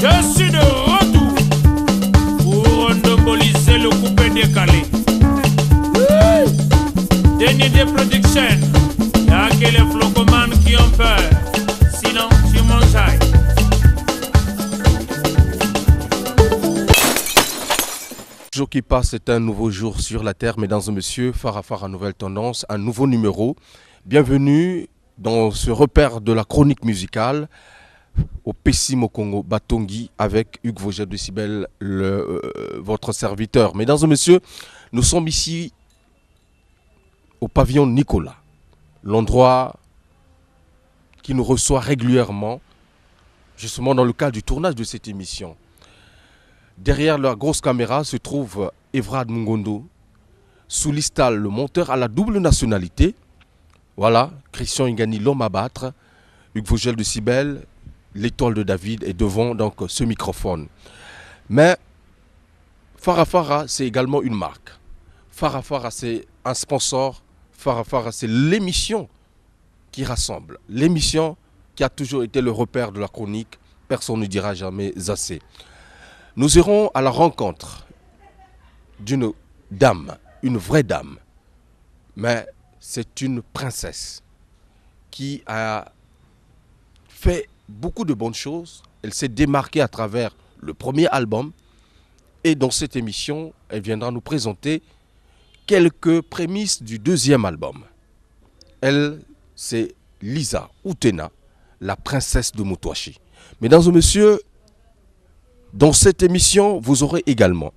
Je suis de retour pour endoboliser le coupé décalé. Dernier des productions. Y'a que les flocomanes qui ont peur. Sinon, tu mangeailles. Jour qui passe, c'est un nouveau jour sur la terre, mesdames et messieurs. Farafara Nouvelle Tendance, un nouveau numéro. Bienvenue dans ce repère de la chronique musicale au Pessimo Congo Batongi avec Hugues Vogel de Cibel, votre serviteur. Mesdames et messieurs, nous sommes ici au pavillon Nicolas, l'endroit qui nous reçoit régulièrement, justement dans le cadre du tournage de cette émission. Derrière la grosse caméra se trouve Evrad Mungondo, Soulistal, le monteur à la double nationalité. Voilà, Christian Ingani, l'homme à battre, Hugues Vogel de Cibel, l'étoile de David, et devant donc ce microphone. Mais Farafara, c'est également une marque. Farafara, c'est un sponsor. Farafara, c'est l'émission qui rassemble. L'émission qui a toujours été le repère de la chronique. Personne ne dira jamais assez. Nous irons à la rencontre d'une dame, une vraie dame. Mais c'est une princesse qui a fait beaucoup de bonnes choses. Elle s'est démarquée à travers le premier album. Et dans cette émission, elle viendra nous présenter quelques prémices du deuxième album. Elle, c'est Lisa Outena, la princesse de Moutouachi. Mesdames et messieurs, dans cette émission, vous aurez également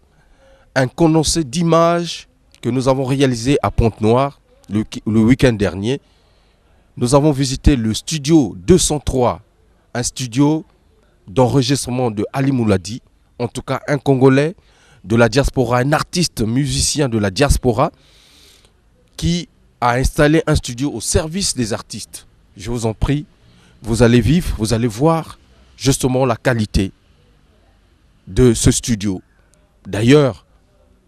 un condensé d'images que nous avons réalisé à Pointe-Noire le week-end dernier. Nous avons visité le studio 203, un studio d'enregistrement de Ali Mouladi, en tout cas un Congolais de la diaspora, un artiste musicien de la diaspora qui a installé un studio au service des artistes. Je vous en prie, vous allez vivre, vous allez voir justement la qualité de ce studio. D'ailleurs,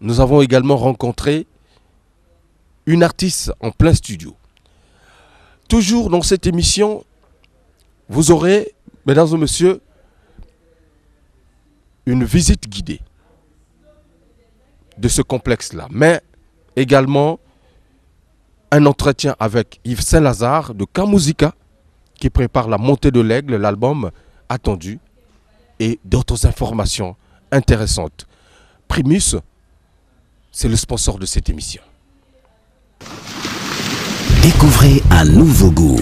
nous avons également rencontré une artiste en plein studio. Toujours dans cette émission, vous aurez, mesdames et messieurs, une visite guidée de ce complexe-là, mais également un entretien avec Yves Saint-Lazare de Kamuzika qui prépare la montée de l'aigle, l'album attendu, et d'autres informations intéressantes. Primus, c'est le sponsor de cette émission. Découvrez un nouveau goût.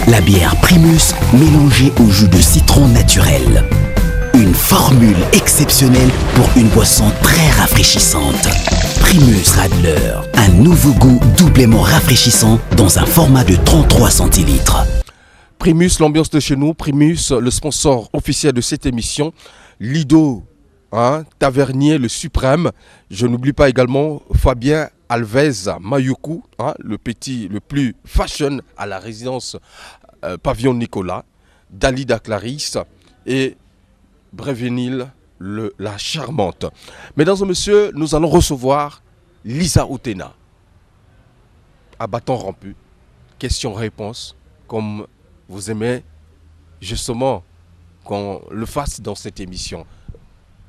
La bière Primus mélangée au jus de citron naturel. Une formule exceptionnelle pour une boisson très rafraîchissante. Primus Radler, un nouveau goût doublement rafraîchissant dans un format de 33 centilitres. Primus, l'ambiance de chez nous. Primus, le sponsor officiel de cette émission. Lido, Tavernier, le suprême. Je n'oublie pas également Fabien Alves Mayuku, le plus fashion à la résidence Pavillon Nicolas. Dalida Clarisse et Brévenil, la charmante. Mesdames et messieurs, nous allons recevoir Lisa Outena. À bâton rompu, questions-réponses, comme vous aimez justement qu'on le fasse dans cette émission.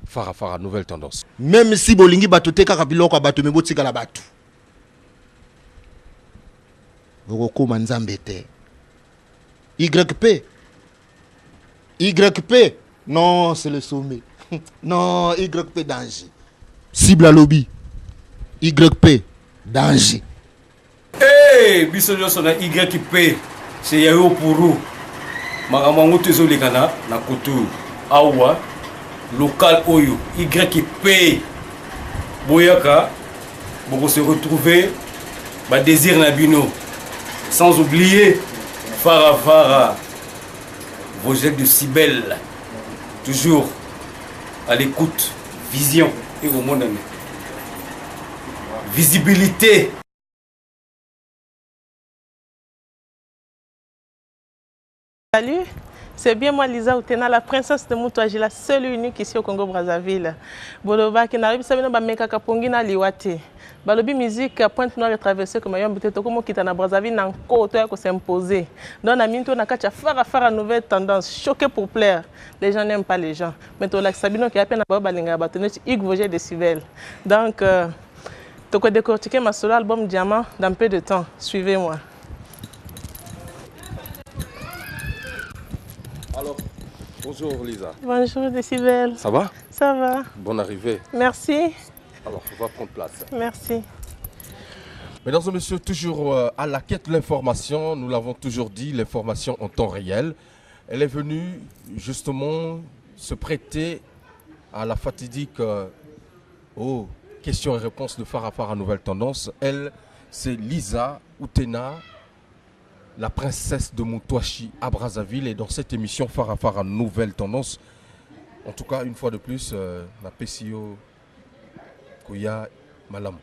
Farafara Nouvelle Tendance. Même si bolingi batote kaka biloko bato me botika la batu. Voko manzambe te. YP. Non, c'est le sommet. Non, YP danger. Cible à lobby. YP danger. Hey, biso nyoso na YP. C'est Yao Pourou. Maramango tezo lekana na kutu. Awa local oyo YP. Boyaka boko se retrouver ba désir na bino. Sans oublier Farafara Vogel de Cibel. Toujours à l'écoute, vision et au monde. Visibilité. Salut, C'est bien moi, Lisa Outena, la princesse de Moutouaji, la seule et unique ici au Congo-Brazzaville. Boloba, qui n'arrive pas à me kapongi na liwate. Balobi musique Pointe Noire et traversée comme ayant peut-être comme qui na Brazzaville n'a encore à s'imposer. Donc na minto na kacha fara nouvelle tendance, choqué pour plaire. Les gens n'aiment pas les gens. Mais toi la Sabino qui a peine à balinga batone Hugues Vogel de Civil. Donc tu peux décortiquer ma solo album Diamant dans peu de temps. Suivez-moi. Alors, bonjour Lisa. Bonjour Décibel. Ça va? Ça va. Bonne arrivée. Merci. Alors, on va prendre place. Merci. Mesdames et messieurs, toujours à la quête de l'information, nous l'avons toujours dit, l'information en temps réel. Elle est venue justement se prêter à la fatidique aux questions et réponses de Farafara Nouvelle Tendance. Elle, c'est Lisa Outena, la princesse de Moutouachi à Brazzaville. Et dans cette émission Farafara Nouvelle Tendance, en tout cas, une fois de plus, la PCO Koya Malam,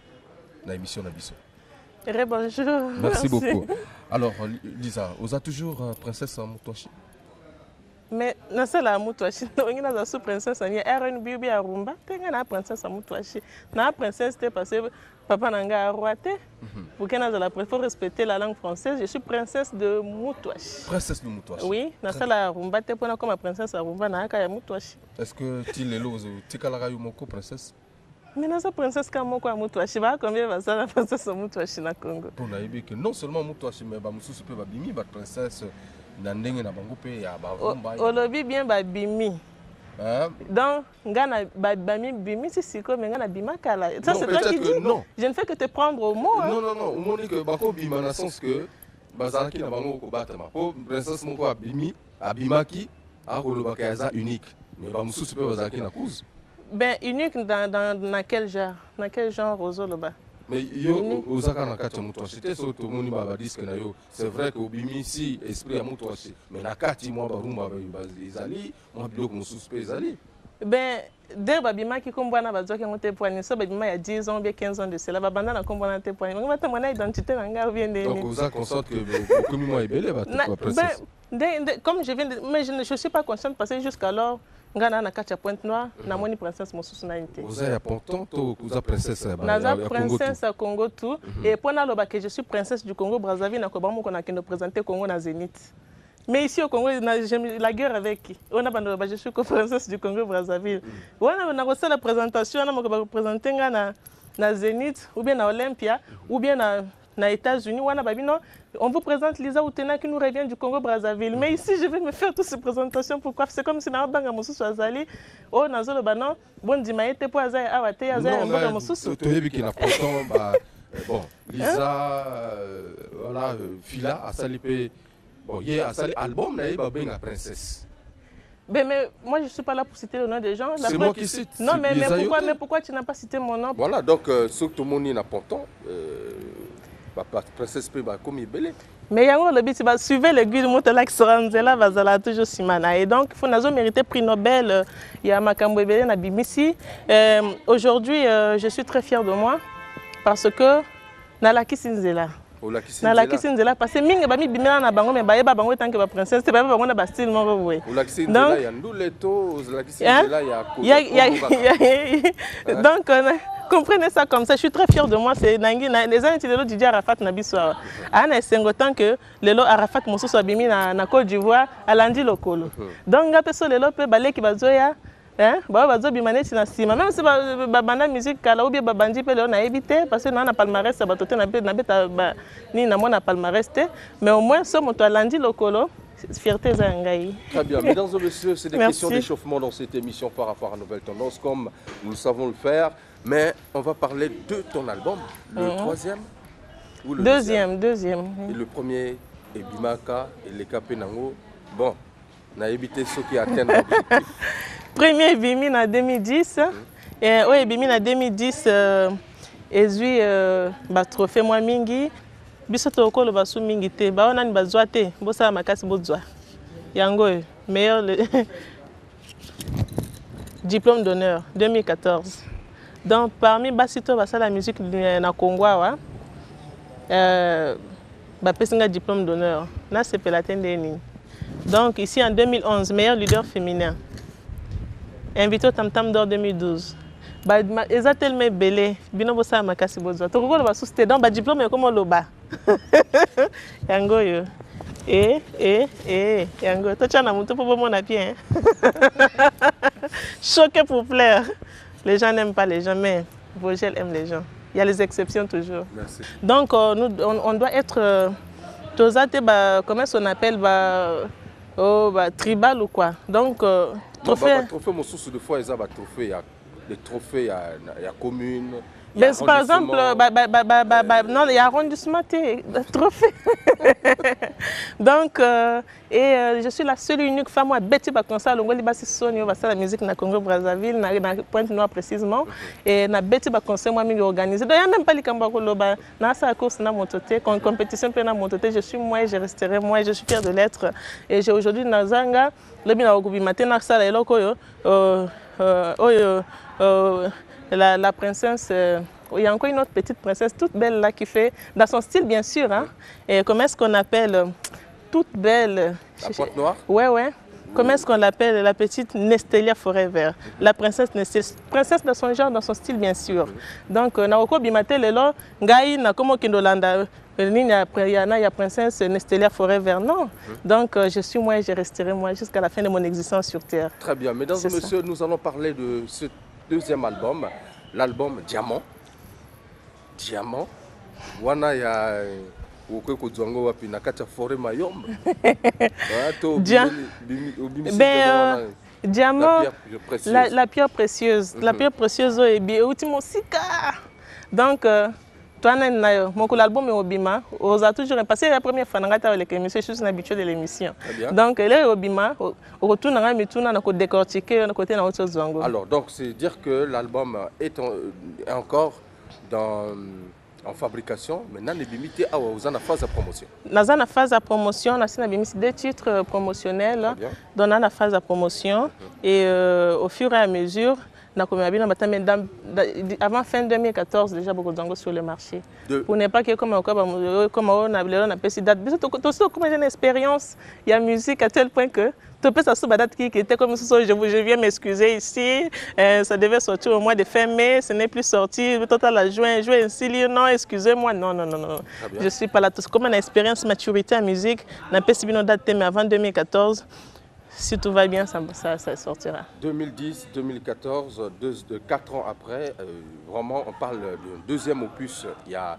la émission Nabiso. Bonjour. Merci beaucoup. Alors, Lisa, vous êtes toujours princesse à Moutouachi? Mais nasa la Moutouachi, on a la sous-princesse, on a une bibi à Rumba, on a princesse à Moutouachi. La princesse, c'est parce que papa n'a roi. Pour qu'il faut respecter la langue française, je suis princesse de Moutouachi. Princesse de Moutouachi? Oui, nasa la Rumba, tu es comme princesse à Rumba, n'a pas Moutouachi. Est-ce que tu es la princesse? Mais nasa princesse comme moi, Moutouachi, combien va ça la princesse à Moutouachi na Congo? On a dit que non seulement Moutouachi, mais Moussou peut bimi, la princesse. Olobi bien babimi. Donc, bimi c'est quoi mais ngana bima kala. Ça c'est toi qui dis. Non. Je ne fais que te prendre au mot. Non non non, on dit que bako bima dans le sens que bazalaki na bango ko batama. Po princesse moko abimi, abimaki a kolobaka yaza unique. Mais ba mususu pe bazalaki na cause. Ben unique dans quel genre? Dans quel genre Rosoloba? Mais yo ozaka na kati Moutouachi te so to moni ba disque na yo c'est vrai que obimi si esprit ya Moutouachi mais na kati moi ba rumba ba ezali moi biloko mususu pe ezali. Ben der babima ki kombwana bazwa ki ngote poigné so babima ya 10 ans bien 15 ans de cela babanda na kombwana te poigné ngo mata mona identité na nga bien de. Donc vous consciente que comme moi ebele ba tout princesse. Comme je viens de mais je suis pas consciente parce que jusqu'alors ngana na kacha Pointe Noire na moni princesse mosusu na inte. Vous êtes important to vous princesse na princesse à Congo tout et pour na loba que je suis princesse du Congo Brazzaville na ko ba mo ko na kendo présenter Congo na Zénith. Mais ici au Congo j'ai la guerre avec qui? On a pas je suis princesse du Congo Brazzaville. On a reçu la présentation na mo ko présenter ngana na Zénith ou bien na Olympia ou bien na États-Unis on vous présente Lisa Outena qui nous revient du Congo Brazzaville. Mais ici je vais me faire toutes ces présentations pourquoi c'est comme si na banga mosusu azali oh nazolo bana bon dimaete po azai awate azai mboka mosusu to yebi ki na pourtant bon Lisa voilà fila asali pe bon ye asali album na ba benga princesse. Mais moi je ne suis pas là pour citer le nom des gens. C'est moi qui cite. Non mais pourquoi tu n'as pas cité mon nom? Voilà donc ce que tout le monde est important. La princesse peut comme il belé. Mais yango le but va suivre l'aiguille monte là qui sera nzela bazala toujours simana et donc il faut nazo mériter prix Nobel il y a makambo belé na bimisi. Aujourd'hui je suis très fière de moi parce que na la kisinzela. Na la kisinzela parce que mingi ba mi bimela na bango mais ba yeba bango tant que ba princesse c'est pas bango na ba style moko boye. La kisinzela ya nduleto la kisinzela ya donc comprenez ça comme ça, je suis très fière de moi. C'est Nangi, les gens qui ont dit Arafat Nabiswa. Ana Sengo tant que le Arafat Moussou soit bimi na Côte d'Ivoire, à Landi Lokolo. Donc la personne le peut balé qui va zoya, hein, bazo bimane tina sima. Même si banda musique kala ou bien babandi pe on a évité parce que na palmarès ça va toté na beta ni na mona palmarès mais au moins ce moto à Landi Lokolo. Fierté Zangaï. Très bien, mesdames et messieurs, c'est des questions d'échauffement dans cette émission par rapport à Nouvelle Tendance, comme nous le savons le faire. Mais on va parler de ton album, le troisième ou le deuxième. Et le premier est Bimaka et les Kapenango. Bon, on a évité ceux qui atteignent l'objectif. Premier Bimi en 2010. Et oui, Bimi en 2010, et trophée moi mingi. Bisoto okolo basu mingi te ba onani bazwa te bosa makasi bozwa yango meilleur diplôme d'honneur 2014. Donc parmi basito basa la musique na Congo wa ba pesinga diplôme d'honneur na sepela tendeni Donc ici en 2011, meilleur leader féminin. Invité au Tam Tam d'or 2012. Ils ont tellement belé. Bino bossa makasi bozo. To ko ba susté donc ba diplôme comme loba. Yango yo. Yango. To chana muto pour mon appui. Choqué pour plaire. Les gens n'aiment pas les gens, mais Vogel aime les gens. Il y a les exceptions toujours. Merci. Donc on doit être comment on appelle tribal ou quoi. Donc trophée. Trophée mon source de fois ils ont trophée, il y a des trophées, il y a commune. Par exemple, non, il y a arrondissement, trophée. Donc, je suis la seule et unique femme à Betty Bakonsa, la musique na Congo Brazzaville, na Pointe-Noire précisément, et na Betty Bakonsa moi j'ai organisé. Donc il y a même pas les Kambako loba, na sa course na mototé, compétition plein na mototé, je suis moi et je resterai moi et je suis fière de l'être. Et j'ai aujourd'hui na Zanga, le bina okubi matin na sala eloko la princesse, il y a encore une autre petite princesse toute belle là qui fait, dans son style bien sûr, hein. Et comment est-ce qu'on appelle, toute belle. La Pointe-Noire? Ouais. Comment est-ce qu'on l'appelle, la petite Nestelia Forever. La princesse Nestelia, princesse de son genre, dans son style bien sûr. Donc, Naoko Bimate Lelo, Ngai, Nakomo Kindolanda, il y a princesse Nestelia Forever, non. Donc, je suis moi et je resterai moi jusqu'à la fin de mon existence sur Terre. Très bien. Mesdames et messieurs, nous allons parler de ce deuxième album, l'album Diamant. Diamant. Wana ya ukoko dzwango wapi na kati ya forêt Mayombe. Diamant, la pierre précieuse. La pierre précieuse est bien ultimo sika. Donc l'album est Obima. On a toujours passé la première fois dans avec l'émission, je suis habitué de l'émission. Donc elle est Obima. On retourne à Mituna, on a décortiqué, on a côté dans autre Zwango. Alors donc c'est dire que l'album est encore en fabrication. Maintenant, vous en avez phase de promotion. Dans la phase de promotion, on a deux titres promotionnels. Dans la phase de promotion et au fur et à mesure. Avant fin 2014, déjà beaucoup de sur le marché. Pour ne pas que comme on a une expérience, il y a musique à tel point que tu peux s'assurer date qui était comme ça. Je viens m'excuser ici. Ça devait sortir au mois de fin mai, ce n'est plus sorti. Total à juin, ici, non, excusez-moi, non. Je ne suis pas là. Comme une expérience maturité en musique, n'a pas si bien date mais avant 2014. Si tout va bien, ça sortira. 2010, 2014, 4 ans après, vraiment, on parle d'un deuxième opus. Il y a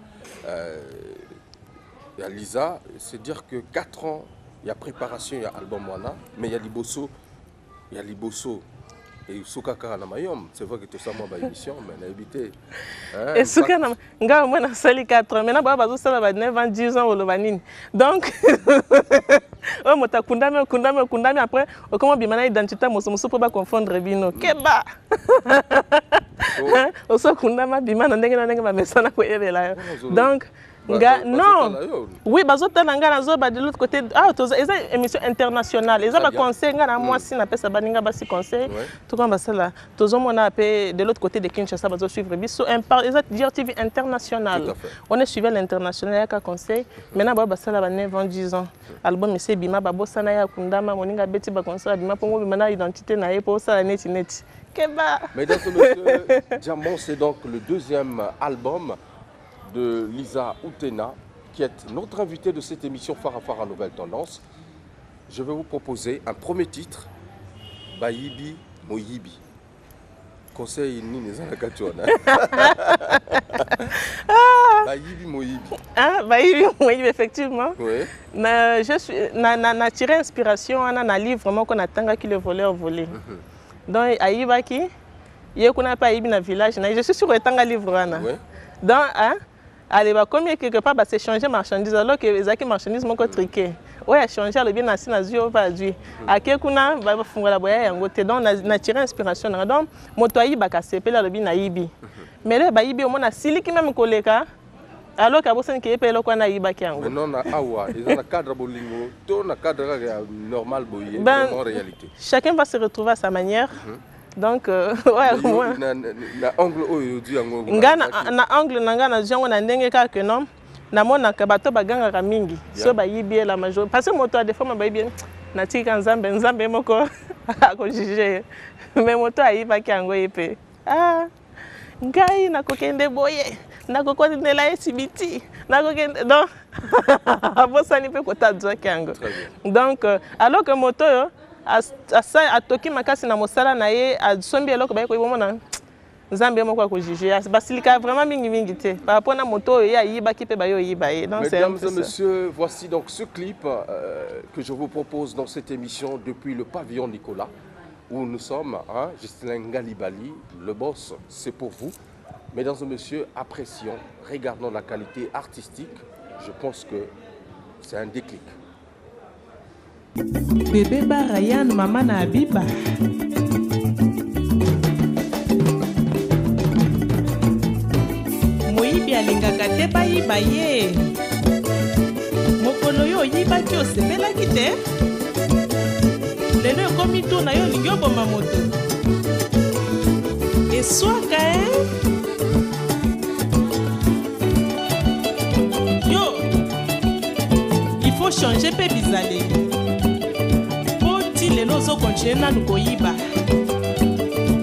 Lisa, c'est dire que 4 ans, il y a préparation, il y a album Wana, mais il y a Liboso. Et Soukaka na Mayom, c'est vrai que tout ça m'a émission, mais on a évité. Et Soukaka na Mayom, moi, j'ai 4 ans. Maintenant, je vais 9 ans, 10 ans au Lovanine. Donc, Kundame, après, comment bien identité, je ne peux pas confondre Bino. Keba! Donc, non, oui, de l'autre côté, une émission internationale. Ils ont un conseil, moi, si on appelle ça un conseil, tout comme ça là. Tout le monde a de l'autre côté de Kinshasa, ils suivre. Ils ont TV international. On est suivi l'international, il y a un conseil. Maintenant, ça là, 9 ans, 10 ans. Album, c'est Bima, Babosana, Yakundama, Moninga, Betty, Bakonsa, Bima, pour moi, identité, naïe, pour ça, net. Mesdames et messieurs, Diamant, c'est donc le deuxième album de Lisa Outena, qui est notre invitée de cette émission Farafara Nouvelle Tendance. Je vais vous proposer un premier titre, Bayibi Moyibi. Conseil ni les Anakatuana. Bayibi Moyibi. Ah, Bayibi Moyibi, effectivement. Oui. Je tiré inspiration dans un livre vraiment qu'on attend qui le voleur volé. Donc, Aïbaki, il y a pas Aïbi dans le village. Je suis sur un livre. Donc, allez, comme quelque part, c'est changer marchandise alors que les marchandises m'ont triqué. Oui, changer le bien assis dans les yeux aujourd'hui. À quel coup, on va faire la boîte en côté. Donc, on a tiré inspiration. Donc, mon toit, il va casser, puis là, le bien Aïbi. Mais là, Aïbi, on a sili qui même collé. Alors qu'à Boston, qui est payé le coin Aïba qui en mais non, ils ont un cadre bolingo, tout un cadre normal, vraiment réalité. Chacun va se retrouver à sa manière. Donc, ouais, moi. Na angle aujourd'hui na angle nanga na jongo na ndenge kaka non na mona ka bato baganga ka mingi so ba yibi la major parce que moto des fois ba yibi natika nzambe moko akojuge me moto ayibaki yango ye mpe ngai nakokende boye nakokondela ye sibiti nakokende donc abosani mpe kota azwaki yango donc alors que moto oyo atoki makasi na mosala na ye asombi eloko baye koyebomona nzambe moko akojuge basilika vraiment mingi te par rapport na moto oyo ye ayibaki mpe baye oyiba ye. Mesdames et messieurs, voici donc ce clip que je vous propose dans cette émission depuis le pavillon Nicolas où nous sommes, hein, Justin Ngalibali, le boss, c'est pour vous. Mesdames et messieurs, apprécions, regardons la qualité artistique, je pense que c'est un déclic. Bébé Barayan, maman na Abiba. Moyibi alingaka te bayiba ye. Mokolo yo oyibaki osepelaki te. Lelo ekomi tour na yo olingi oboma moto. Eswaka yo, il faut changer pe bizaleli. Poti lelo ozokontinue nanu koyiba.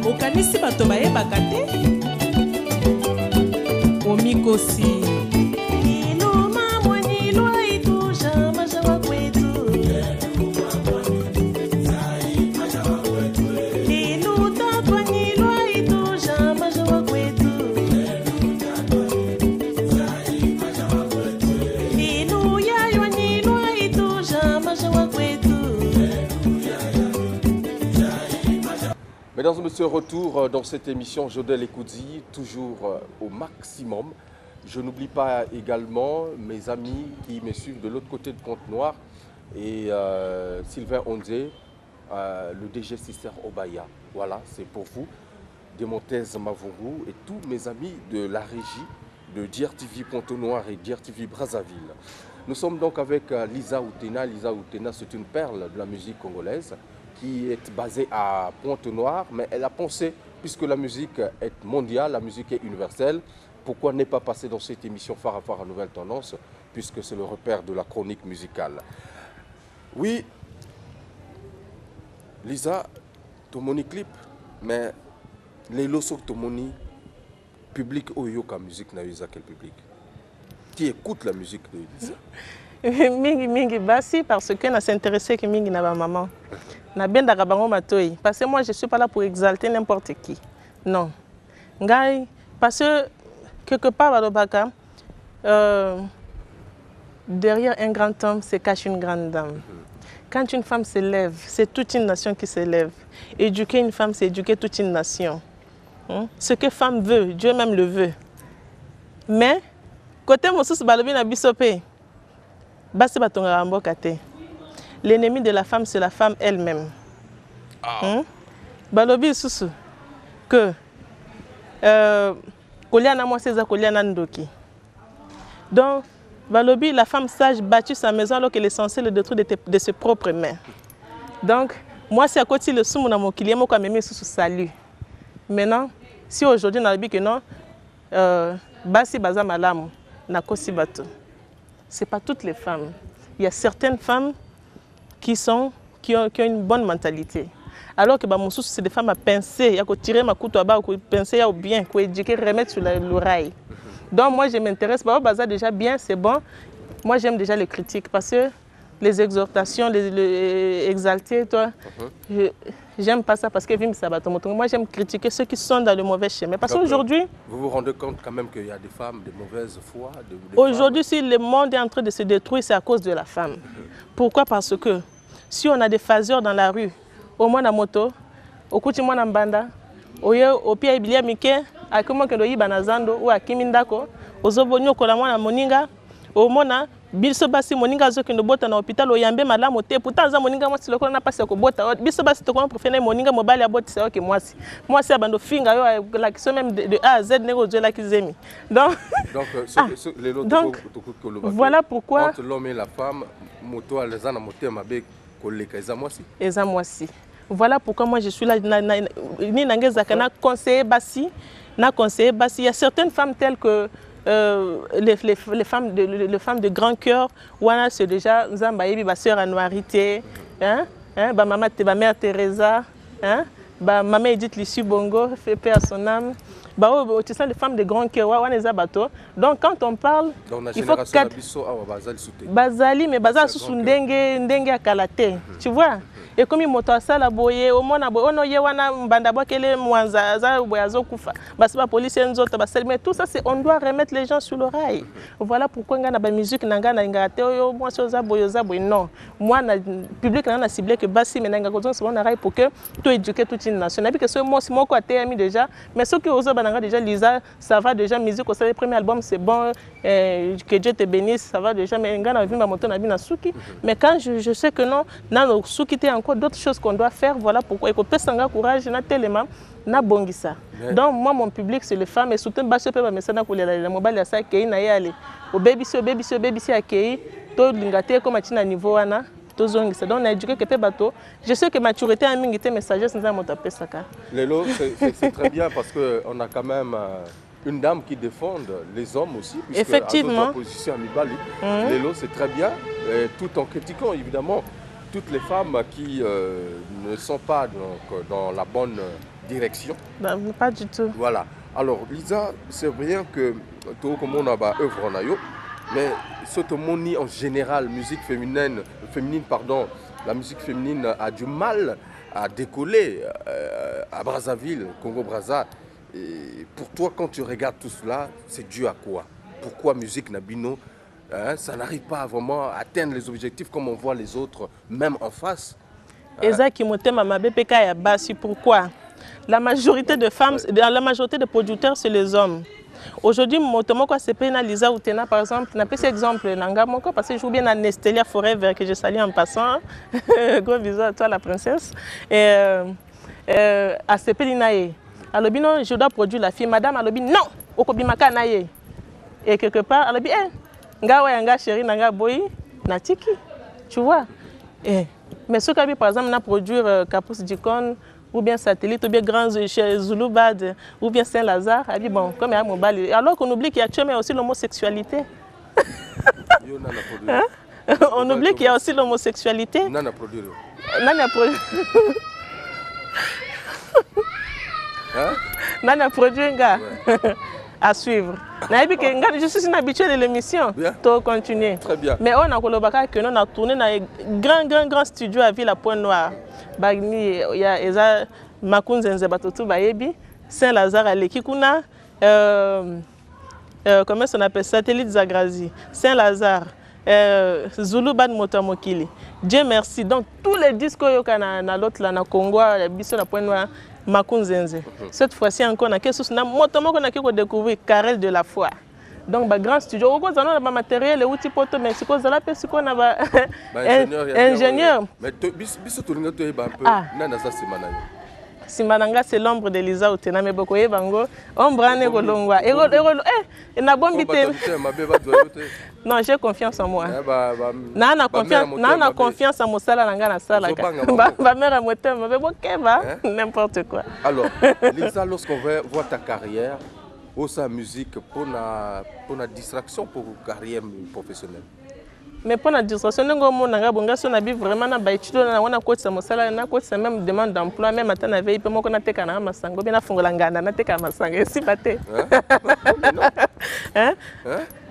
Okanisi bato bayebaka te. Omikosi. Mesdames et messieurs, retour dans cette émission Jodel Ekoudzi, toujours au maximum. Je n'oublie pas également mes amis qui me suivent de l'autre côté de Pointe-Noire et Sylvain Ondé, le DG Sister Obaya. Voilà, c'est pour vous. Demontez Mavourou et tous mes amis de la régie de DRTV Pointe-Noire et DRTV Brazzaville. Nous sommes donc avec Lisa Outena. Lisa Outena, c'est une perle de la musique congolaise qui est basée à Pointe-Noire, mais elle a pensé, puisque la musique est mondiale, la musique est universelle, pourquoi ne pas passer dans cette émission phare à Nouvelle Tendance, puisque c'est le repère de la chronique musicale. Oui, Lisa, tomoni clip, mais les losos tomoni public oyoka musique na Lisa quel public? Qui écoute la musique de Lisa? Mingi basi parce que na s'intéressé que mingi na ba maman. Na bendaka bango matoi parce que moi je suis pas là pour exalter n'importe qui. Non. Ngai parce que quelque part balobaka derrière un grand homme se cache une grande dame. Quand une femme se lève, c'est toute une nation qui se lève. Éduquer une femme, c'est éduquer toute une nation. Ce que femme veut, Dieu même le veut. Mais côté mosusu balobi na bisope basi batonga mboka te. L'ennemi de la femme, c'est la femme elle-même. Balobi susu que koliana moi c'est koliana ndoki. Donc balobi la femme sage bâtit sa maison alors qu'elle est censée le détruire de ses propres mains. Donc moi c'est à côté le sumu na mokili moko amemi susu salut. Maintenant si aujourd'hui on a dit que non basi baza malamu na kosi bato. C'est pas toutes les femmes. Il y a certaines femmes qui ont une bonne mentalité. Alors que c'est des femmes à pincer, il y a tirer ma couteau à bas, pincer à bien, éduquer, remettre sur l'oreille. Donc moi je m'intéresse, déjà bien, c'est bon. Moi j'aime déjà les critiques parce que les exhortations, les exalter, toi, j'aime pas ça parce que moi j'aime critiquer ceux qui sont dans le mauvais chemin. Parce qu'aujourd'hui... Vous vous rendez compte quand même qu'il y a des femmes de mauvaise foi? Aujourd'hui, si le monde est en train de se détruire, c'est à cause de la femme. Pourquoi? Parce que si on a des phaseurs dans la rue, au moins la moto, au kuti mwana mbanda, au pia ibilia mike, à comment que doyi banazando ou à kimindako, aux obonyo kola mwana moninga, au mona biso basi moninga zo kendo bota na hôpital o yambe malamu te pourtant za moninga mwasi lokona na pasi ko bota biso basi to ko préférer moninga mobali ya bota c'est que mwasi abando finga yo la qui sont même de A à Z nego zo la ki zemi donc voilà pourquoi entre l'homme et la femme moto alezana motema be koleka eza mwasi voilà pourquoi moi je suis là ni nangezaka na conseiller basi il y a certaines femmes telles que les femmes de grand cœur, c'est déjà Nzamba Yebi, ma sœur à Noirité, Ma mère Teresa, maman Edith Lissu Bongo, fait paix à son âme. Tu sais, les femmes de grand cœur, donc quand on parle, il faut que Bazali, mais Bazali sous Ndenge à Kalate, tu vois. Et comme il m'a ça la boye, au moins on a yewana bandabo kele mwanza boyazo kufa. Basi ba police nzoto ba mais tout ça c'est on doit remettre les gens sur l'oreille. Voilà pourquoi ngana ba musique nanga na ngate yo moi soza boyoza boy non. Moi na public na ciblé que basi mais nanga kozon c'est on rail pour que tout éduquer toute une nation. Parce que ce moi c'est moi quoi TMI déjà, mais ceux qui osent bananga déjà Lisa, ça va déjà musique au le premier album c'est bon que Dieu te bénisse, ça va déjà mais ngana vu ma moto na bina suki. Mais quand je sais que non, na suki te encore d'autres choses qu'on doit faire, voilà pourquoi il faut pas s'engager courage na tellement na bongisa. Donc moi mon public c'est les femmes et soutien basse pe ba mesana ko la mobile ya sa kei na yale au baby si akei to lingate comme atina niveau wana to zongisa donc na éduquer que pe bato je sais que maturité a mingi te messages nza mota pesaka Lelo c'est très bien parce que on a quand même une dame qui défend les hommes aussi puisque effectivement à position à Mibali. Lelo c'est très bien tout en critiquant évidemment toutes les femmes qui ne sont pas donc, dans la bonne direction. Bah, pas du tout. Voilà. Alors, Lisa, c'est bien que tout le monde a œuvre en ayo, mais ce que monde en général, musique féminine, la musique féminine a du mal à décoller à Brazzaville, Congo-Brazza. Et pour toi, quand tu regardes tout cela, c'est dû à quoi? Pourquoi musique Nabino ça n'arrive pas vraiment à atteindre les objectifs comme on voit les autres, même en face. Pourquoi? La majorité de femmes, la majorité de producteurs, c'est les hommes. Aujourd'hui, c'est pénalisé ou tena par exemple, n'a pas cet exemple parce que je joue bien à Nestelia Forever que je salue en passant. Gros bisous à toi la princesse. Et à Sepelinae. Alors non, je dois produire la fille. Madame Alobi non, okobimaka nae. Et quelque part, Alobi nga chérie nanga boy natiki. Tu vois? Mais ce qu'il par exemple, on a produire Capus Dicon ou bien Satellite, ou bien Grand chez Zouloubad, ou bien Saint-Lazare, elle dit bon, comme il y a mon bal. Alors qu'on oublie qu'il y a tué, mais aussi l'homosexualité. On oublie qu'il y a aussi l'homosexualité. Nana produit. Nana produit un gars. À suivre. Je suis une habituée de l'émission. Tu continuer. Très bien. Mais on a que on a tourné dans un grand studio à Ville à Pointe-Noire. Il y a Makunzenze Batotu Bayebi, Saint-Lazare à Lekikuna, comment on appelle Satellite Zagrazi, Saint-Lazare, Zouloubad Motamokili. Dieu merci. Donc tous les disques qu'il y a dans l'autre, là, dans Congo, la Bissot à Pointe-Noire, Makunzenze. Cette fois-ci encore, on a quelque chose, on a découvert Carrel de la foi. Donc, grand studio, on a un matériel, les outils pour mais si on a un ingénieur. Mais Simananga, c'est l'ombre de Lisa Otena, mais beaucoup de bango. Ombre ane kolongwa. Na bombite. Non, j'ai confiance en moi. Nana confiance en mon sala nanga na sala. Ma mère a moté, mais bon, n'importe quoi. Alors, Lisa, lorsqu'on voit ta carrière, ou sa musique pour la distraction pour la carrière professionnelle? Mais pour la distraction, on a vraiment même demande d'emploi, même maintenant, on a veillé pour qu'on ait un masango, bien à Fongolangana, on a un masango, si baté.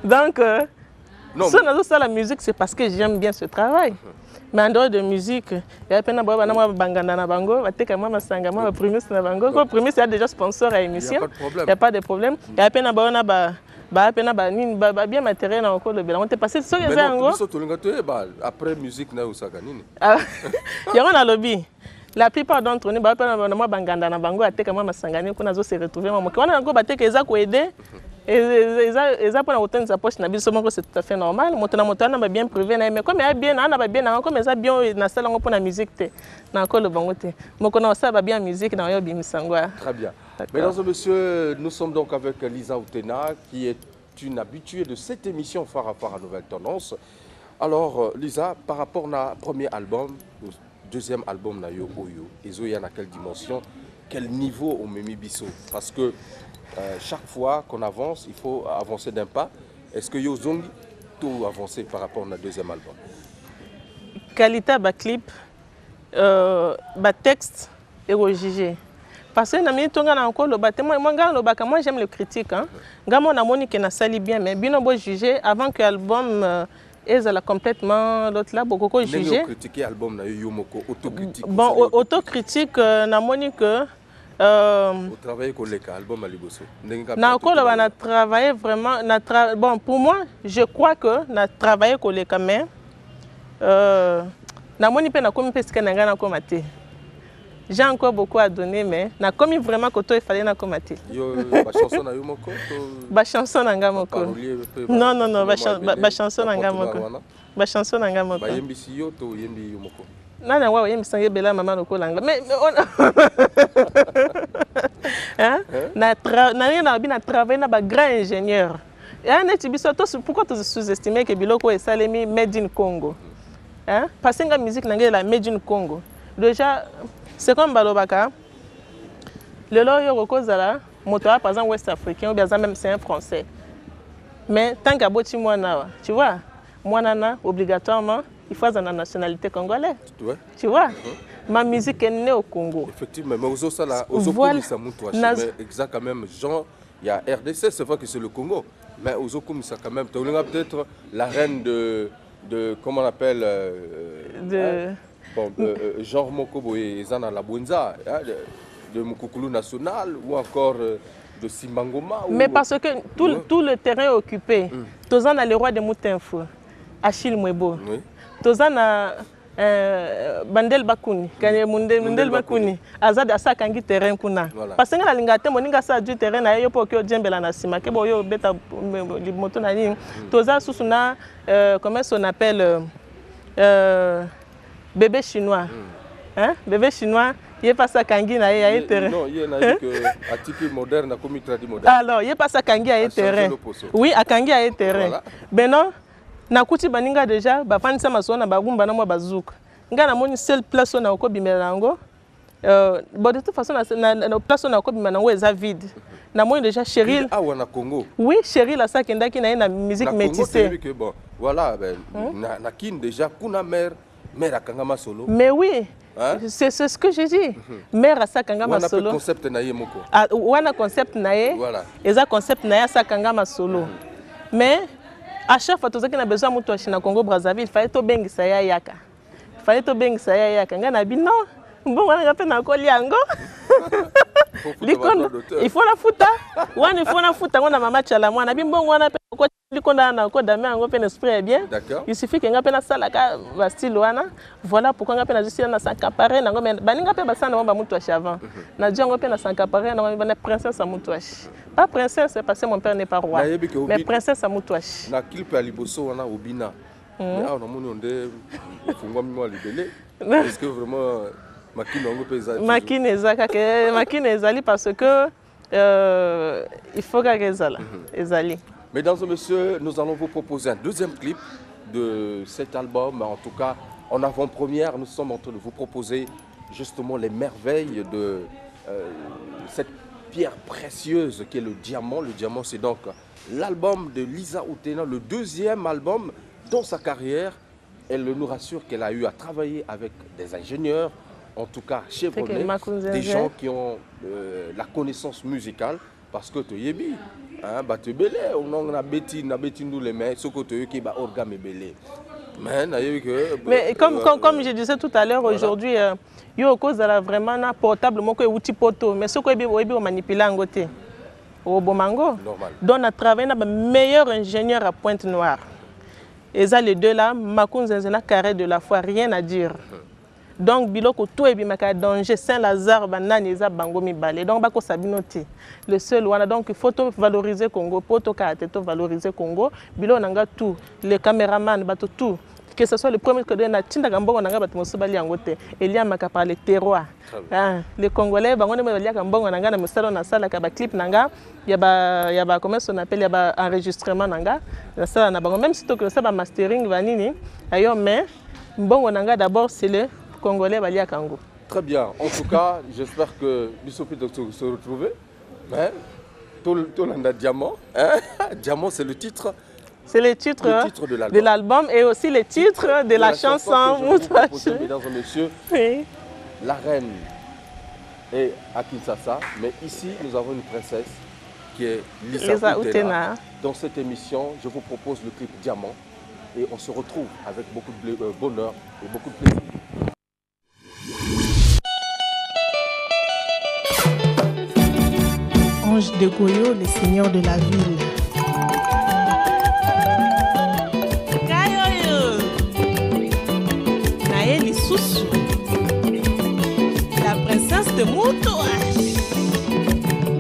Donc, ça la musique, c'est parce que j'aime bien ce travail. Mais en dehors de musique, il y a peine à boire na bangana na bango, bateka mama sanga mama primus na bango. Comme primus il y a déjà sponsor à l'émission. Il y a pas de problème. Il y a peine à boire na bien matériel encore le bilan. On t'est passé sur les angles. Après musique na usaka nini? Il y a un lobby. La plupart d'entre nous, bah peine na banganda na bango ateka mama sanga ni kuna zo se retrouver mama. Quand on a encore bateka eza ko aider. Et ça pour autant de poche c'est tout à fait normal. Mon bien privé mais comme il bien bien comme ça bien na salle pour la musique na encore le bon côté. Mon connait ça va bien musique dans yobi misangwa. Très bien. Mesdames et messieurs, nous sommes donc avec Lisa Otena qui est une habituée de cette émission Phare à Phare à Nouvelle Tendance. Alors Lisa, par rapport à premier album, au deuxième album na yo Oyo, ezo ya na quelle dimension, quel niveau au Memi Bisso parce que chaque fois qu'on avance, il faut avancer d'un pas. Est-ce que vous avez tout avancé par rapport au deuxième album? Qualité de clip, texte et au jugé. Parce que moi j'aime le critique. Hein. Moi qui n'a sali bien, mais bien on juger avant que l'album est complètement l'autre là beaucoup jugé. Critiquer l'album na yomoko autocritique. Bon autocritique na monique que au travail avec l'album à Liboso. Na travaillé vraiment bon pour moi je crois que na travaillé avec les mais na monique na comme parce que na ngana comme até. J'ai encore beaucoup à donner, mais na commis vraiment que toi il fallait na commater. Ba chanson na yomoko. Ba chanson na ngamoko. Non non non, ba chanson na ngamoko. Ba chanson na ngamoko. Ba yembi si yo to yembi yomoko. Nana wa yembi sange bela maman lokolanga. Mais hein? Na travailler na ba grand ingénieur. Et un étibiso pourquoi tu sous-estimer que biloko est salemi made in Congo? Hein? Parce que la musique na la made in Congo. Déjà c'est comme Balobaka. Le loyo kozala motoa par exemple ouest africain ou bien même c'est un français. Mais tant qu'à boti mwana, tu vois, mwana obligatoirement il faut avoir la nationalité congolaise. Tu vois. Ma musique est née au Congo. Effectivement, mais aux autres là, aux autres ça monte mais exact quand même genre il y a RDC, c'est vrai que c'est le Congo, mais aux autres ça quand même peut-être la reine de comment on appelle bon, genre Mokobo et Zana Labunza, de Mukukulu National ou encore de Simbangoma. Mais parce que tout le terrain est occupé. Tozan a le roi de Moutinfo, Achille Mwebo. Tozan a Bandel Bakuni, Bandel Bakuni, Azad Asa Kangi terrain kuna. Parce que la lingate moninga sa du terrain na yo pour que djembela na sima ke boyo beta moto na ni. Tozan susuna comment on appelle bébé chinois. Hein? Bébé chinois, il est pas ça kangi na y terrain. Non, il y a que atiki moderne na komi tradi moderne. Alors, il est pas ça kangi à terrain. Oui, à kangi à terrain. Ben non, na kuti baninga déjà, ba fanisa masona ba gumba na mo bazouk. Nga na moni seule place na ko bimelango. Bon de toute façon na place na ko bimelango est vide. Na moni déjà Cheryl. Ah ouais na Congo. Oui, Cheryl a ça kenda ki na musique métissée. Bon, voilà, ben na kin déjà kuna mère akangama solo. Mais oui. Hein? C'est ce que j'ai dit. Mère à Sakangama solo. On a concept naïe moko. On a concept naïe. Voilà. Et ça concept naïe à Sakangama solo. Mais à chaque fois que tu as besoin de toi na Congo Brazzaville, il fallait to bengi saya yaka. Il fallait to bengi saya yaka. Ngana bi non. Bon on a fait na koliango. Il faut la fouta. Ouais, il faut la fouta. On a maman chala moi na bi bon on a ko likonda na ko dame ngo pe esprit bien. Il suffit que ngapena sala ka va style wana. Voilà pourquoi ngapena juste na s'accaparer na ngo baninga pe basana ba mutu avant. Na dia ngo pe na s'accaparer na ba princesse à mutu. Pas princesse c'est parce que mon père n'est pas roi. Mais princesse à mutu. Na clip à Liboso wana obina. Mais on a moni onde fungwa mimo libélé. Est-ce que vraiment Makine ezali parce que il faut ezali. Mesdames et messieurs, nous allons vous proposer un deuxième clip de cet album. En tout cas, en avant-première, nous sommes en train de vous proposer justement les merveilles de cette pierre précieuse qui est le diamant. Le diamant, c'est donc l'album de Liza Outena, le deuxième album dans sa carrière. Elle nous rassure qu'elle a eu à travailler avec des ingénieurs, en tout cas Chevrolet, des gens qui ont la connaissance musicale, parce que tu es bien, on a bêti nous les mains, ce que tu es qui va orgamer belé. Mais comme je disais tout à l'heure, aujourd'hui, il y a cause de la vraiment portable, outil poto, mais ce que tu manipuler en côté, au Bomango, donc on a travaillé avec le meilleur ingénieur à Pointe-Noire. Et ça, les deux là, Makoun Zenzena carré de la foi, rien à dire. Donc, biloko tout est bien danger Saint-Lazare banane eza bango mibale. Donc bako sabinoté. Le seul wana donc il faut valoriser Congo, poto kate valoriser Congo. Bilo nanga tout, les caméramans bato tout. Que ce soit le premier que na tinda gambo nanga bato mosubali yangote. Elia maka par les terroirs. Les Congolais bango ne balia gambo nanga na musalo na sala ka ba clip nanga. Ya ba comment on appelle ya ba enregistrement nanga. Na sala na bango même si to que ça ba mastering vanini. Ayo mais mbongo nanga d'abord c'est le Congolais balia Kango. Très bien. En tout cas, j'espère que Bissopi doit se retrouver. Tout le diamant. Diamant, c'est le titre. C'est le titre de l'album et aussi le titre de la chanson Moutouachi. Mesdames et messieurs, oui. La reine est à Kinshasa, mais ici nous avons une princesse qui est Lisa Utena. Dans cette émission, je vous propose le clip Diamant et on se retrouve avec beaucoup de bonheur et beaucoup de plaisir. Ange de Goyo, le seigneur de la ville. Naël Soussou, la princesse de Moutouachi.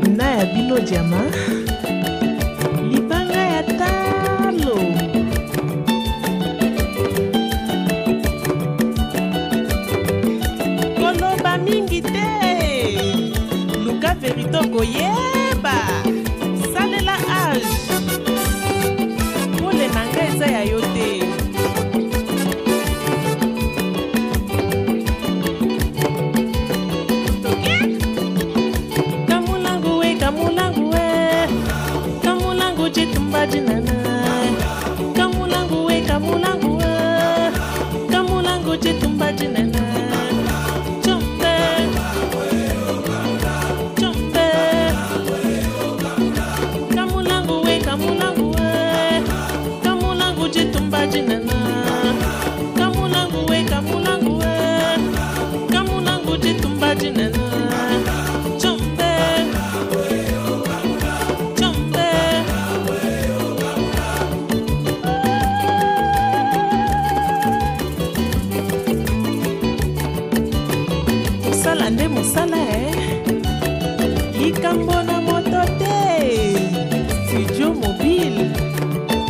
Naya Bino Diama, Libanga ya Talo. Koloba mingi te, Luka Verito Goyeba, Salela âge, Pole nanga eza ya yo te.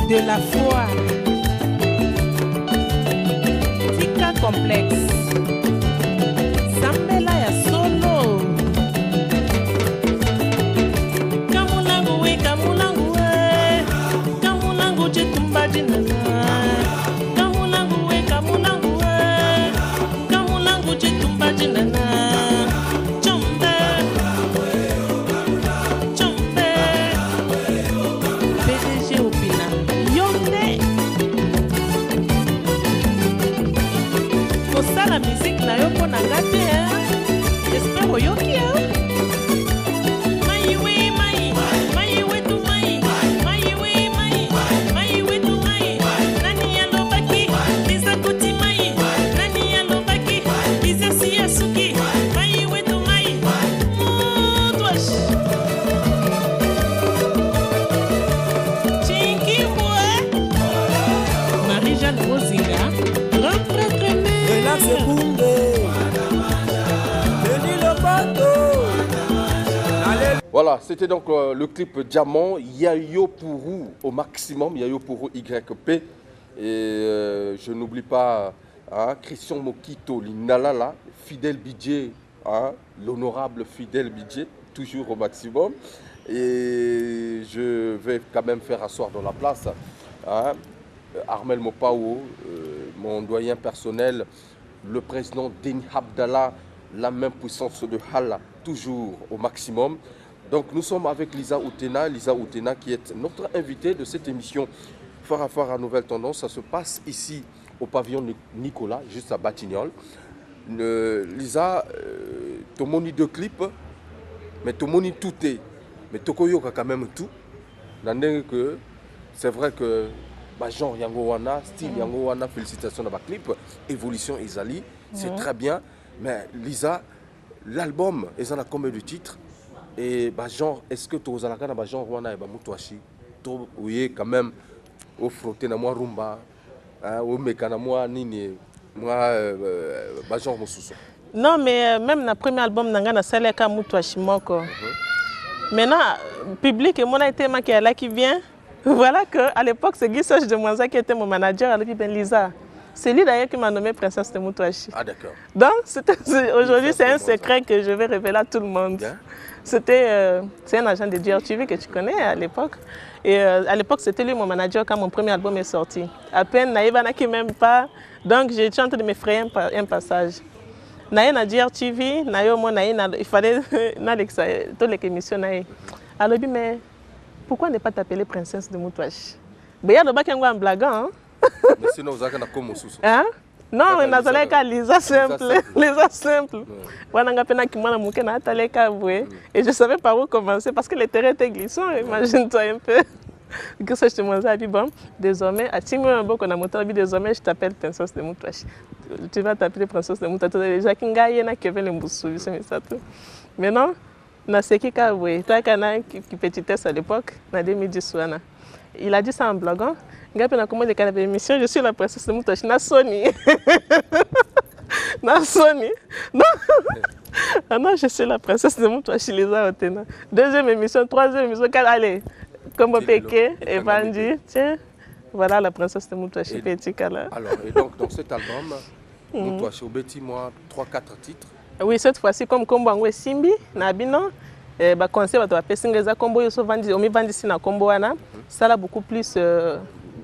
De la foi, Tika complexe, Sambela ya solo. Kamulangu we, Kamulangu jetumba dinana. Kamulangu we, Kamulangu jetumba dinana. La musique na yo pona ngate j'espère oyoki mai we tu mai we tu mai nani alobaki Lisa kuti mai nani alobaki Lisa Siasuki mai we tu mai Moutouachi Chinki boy Marie-Jeanne Rosinga grand prêtre Voilà, c'était donc le clip Diamant, Yayo Pourou au maximum, Yayo Pourou YP. Et je n'oublie pas Christian Mokito, l'Inalala, Fidèle Bidje, l'honorable Fidèle Bidje, toujours au maximum. Et je vais quand même faire asseoir dans la place Armel Mopao, mon doyen personnel, le président Denis Abdallah, la même puissance de Hala, toujours au maximum. Donc nous sommes avec Lisa Utena qui est notre invitée de cette émission Phare à Nouvelle Tendance. Ça se passe ici au pavillon Nicolas, juste à Batignolles. Lisa, tu as deux clips, mais tu as tout. Mais tu as quand même tout. C'est vrai que genre yango wana, style yango wana, félicitations dans ma clip, évolution Isali, c'est très bien. Mais Lisa, l'album, ils en a combien de titres? Et genre, est-ce que tu as un genre wana et Moutouachi, oui quand même, au frotté na moi rumba, au mekana moi nini, moi genre mosusu. Non mais même le premier album nanga na saleka Moutouachi moko. Maintenant, public et mon été qui vient. Voilà qu'à l'époque, c'est Guy Soche de Mwanza qui était mon manager à l'équipe de Lisa. C'est lui d'ailleurs qui m'a nommé princesse de Moutouachi. Ah d'accord. Donc aujourd'hui, c'est un secret que je vais révéler à tout le monde. C'est un agent de DRTV que tu connais à l'époque. Et à l'époque, c'était lui mon manager quand mon premier album est sorti. À peine, Naïva n'a qui même pas. Donc j'étais en train de me frayer un passage. Naïva na DRTV, il fallait toutes les émissions. Alors mais pourquoi ne pas t'appeler princesse de Moutouachi? Mais il y a un blaguant. Mais sinon, vous avez un comme sous. Hein? Non, on a un Lisa simple. Lisa simple. Et je ne savais pas où commencer parce que les terrains étaient glissants. Imagine-toi un peu. Que ça, je te disais, dit bon, désormais, à Timon, qu'on a monté désormais, je t'appelle Princesse de Moutouachi. Tu vas t'appeler Princesse de Moutouachi. Déjà, qu'il y a un Kevin Mboussou, c'est ça tout. Maintenant, on a ce qui a vu. Toi, qui petitesse à l'époque, on a 2010. Il a dit ça en blaguant. Je suis la princesse de Moutouachi. Na Sony. Na Sony. Non. Ah non, je suis la princesse de Moutouachi. Deuxième émission, troisième émission. Allez, comme Péké, Evandi. Tiens, voilà la princesse de Moutouachi. Alors, et donc, dans cet album, Moutouachi, moi 3-4 titres. Oui, cette fois-ci, comme Kombo Simbi, Nabino. Bah conseil va te passer ça combo yo so vandi o mi vandi sina combo wana ça là beaucoup plus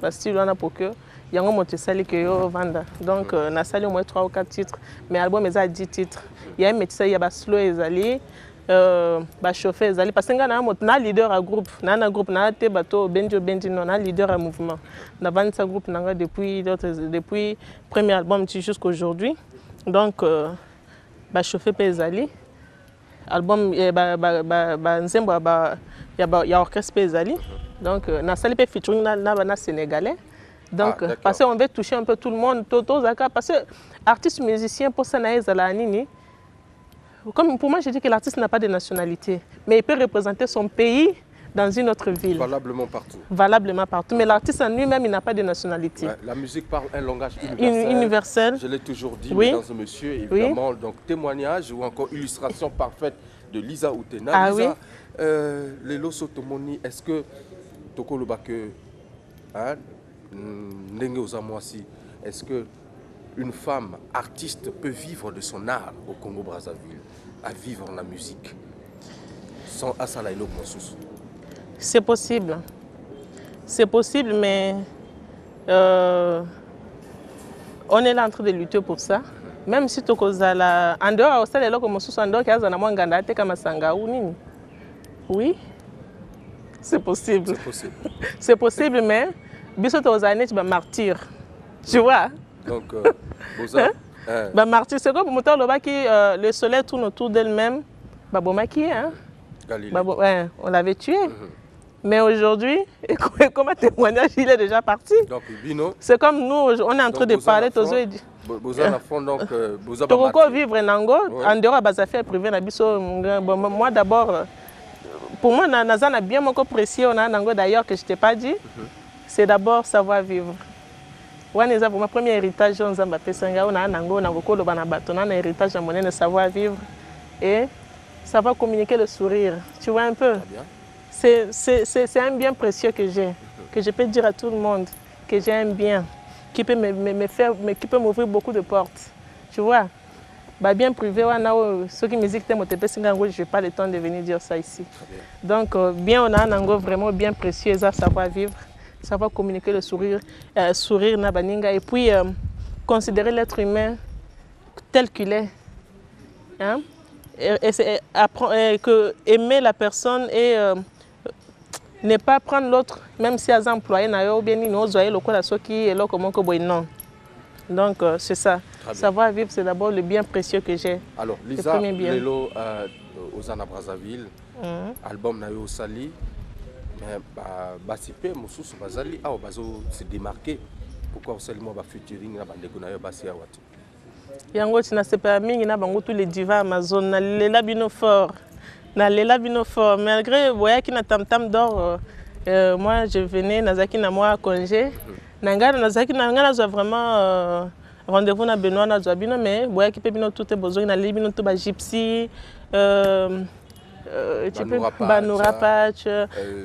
style wana pour que yango monte sali que yo vanda donc na sali au moins 3 ou 4 titres mais album eza 10 titres il y a metisa ya ba slow ezali ba chauffer ezali parce que ngana mot na leader à groupe na groupe na te bato benji non na leader à mouvement na vandi sa groupe nanga depuis premier album jusqu'à aujourd'hui donc ba chauffer pe ezali album nzembo ya orchestre pezali donc na sali pe featuring na sénégalais donc parce qu'on veut toucher un peu tout le monde parce que artiste musicien pour ça na ezala nini comme pour moi je dis que l'artiste n'a pas de nationalité mais il peut représenter son pays dans une autre ville. Valablement partout. Valablement partout. Mais l'artiste en lui-même, il n'a pas de nationalité. Ouais, la musique parle un langage universel. Je l'ai toujours dit, oui. Dans ce monsieur, évidemment. Oui. Donc, témoignage ou encore illustration parfaite de Lisa Outena. Ah Lisa, oui. Les Loso Tomoni, est-ce que Toko Lobake, Ndenge Ozamoasi, est-ce que une femme artiste peut vivre de son art au Congo-Brazzaville, à vivre la musique, sans Asala Elo Monsous? C'est possible. C'est possible, mais on est là en train de lutter pour ça. Même si tu as la... En dehors, il y a des gens oui, c'est possible. C'est possible. C'est possible, mais tu vas martyr. Tu vois? Donc, martyr, c'est comme le soleil tourne autour d'elle-même. Hein? On l'avait tué. Mais aujourd'hui, comme un témoignage, il est déjà parti. Donc, Bino. C'est comme nous, on est en train de parler. Vous avez vivre en Ango, en dehors de affaires privées. Moi d'abord, pour moi, Nazan a bien apprécié en Ango d'ailleurs que je ne t'ai pas dit. C'est d'abord savoir vivre. Pour mon premier héritage, on a un héritage de monnaie de savoir vivre et savoir communiquer le sourire. Tu vois un peu? C'est un bien précieux que j'ai, que je peux dire à tout le monde, que j'ai un bien, qui peut qui peut m'ouvrir beaucoup de portes. Tu vois? Bien privé, ceux qui me disent que je n'ai pas le temps de venir dire ça ici. Donc, bien, on a un angle vraiment bien précieux à savoir vivre, savoir communiquer le sourire, et puis considérer l'être humain tel qu'il est. Hein? Aimer la personne et ne pas prendre l'autre, même si elle est employée, non. Donc, c'est ça. Savoir vivre, c'est d'abord le bien précieux que j'ai. Alors, Lisa, Lelo, Ozana Brazzaville, album Nayo Sali, mais Basipé, Moussous, Bazali, Bazo s'est démarqué. Pourquoi vous savez, moi, featuring, Basia Watu? Yango tina sepa mingi na bango tous les divas Amazon na lela bino fort malgré boyaki na tam d'or moi je venais nazaki na moi congé nanga nazaki na nga nazwa vraiment rendez-vous na Benoît nazwa bino mais boyaki pe bino tout est besoin na li bino to ba gypsy Banoura Patch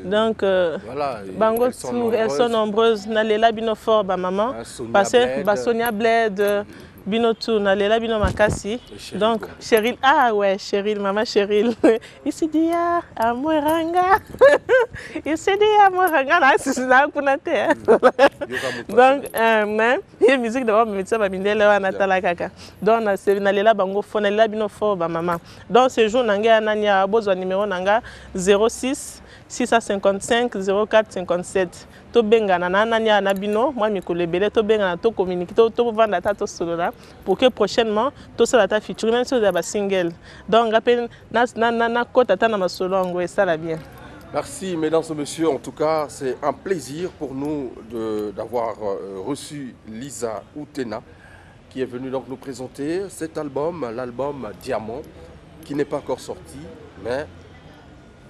donc voilà, bango elles sont nombreuses na lela bino fort ba maman parce que Sonia Bled Bino tourne, Lela Bino Makasi. Donc, Cheryl, Cheryl, maman Cheryl. Il s'est dit, Amoranga. Il s'est dit, Amoranga, là, c'est ça qu'on a fait. Donc, mais, il y a une musique d'abord, mais ça va bien, là, on a la caca. Donc, on a Lela Bango, on a Lela Bino Fort, maman. Donc, ce jour, on a besoin numéro 06 655 04 57. To bengana na nanya na bino moi mikolo ebele to bengana to communiquer to vendre ta to solola pour que prochainement to sala ta feature même si ba single. Donc rappel na kota ta na masolo ngo et ça la bien. Merci mesdames et messieurs, en tout cas c'est un plaisir pour nous d'avoir reçu Lisa Outena qui est venue donc nous présenter cet album, l'album Diamant, qui n'est pas encore sorti, mais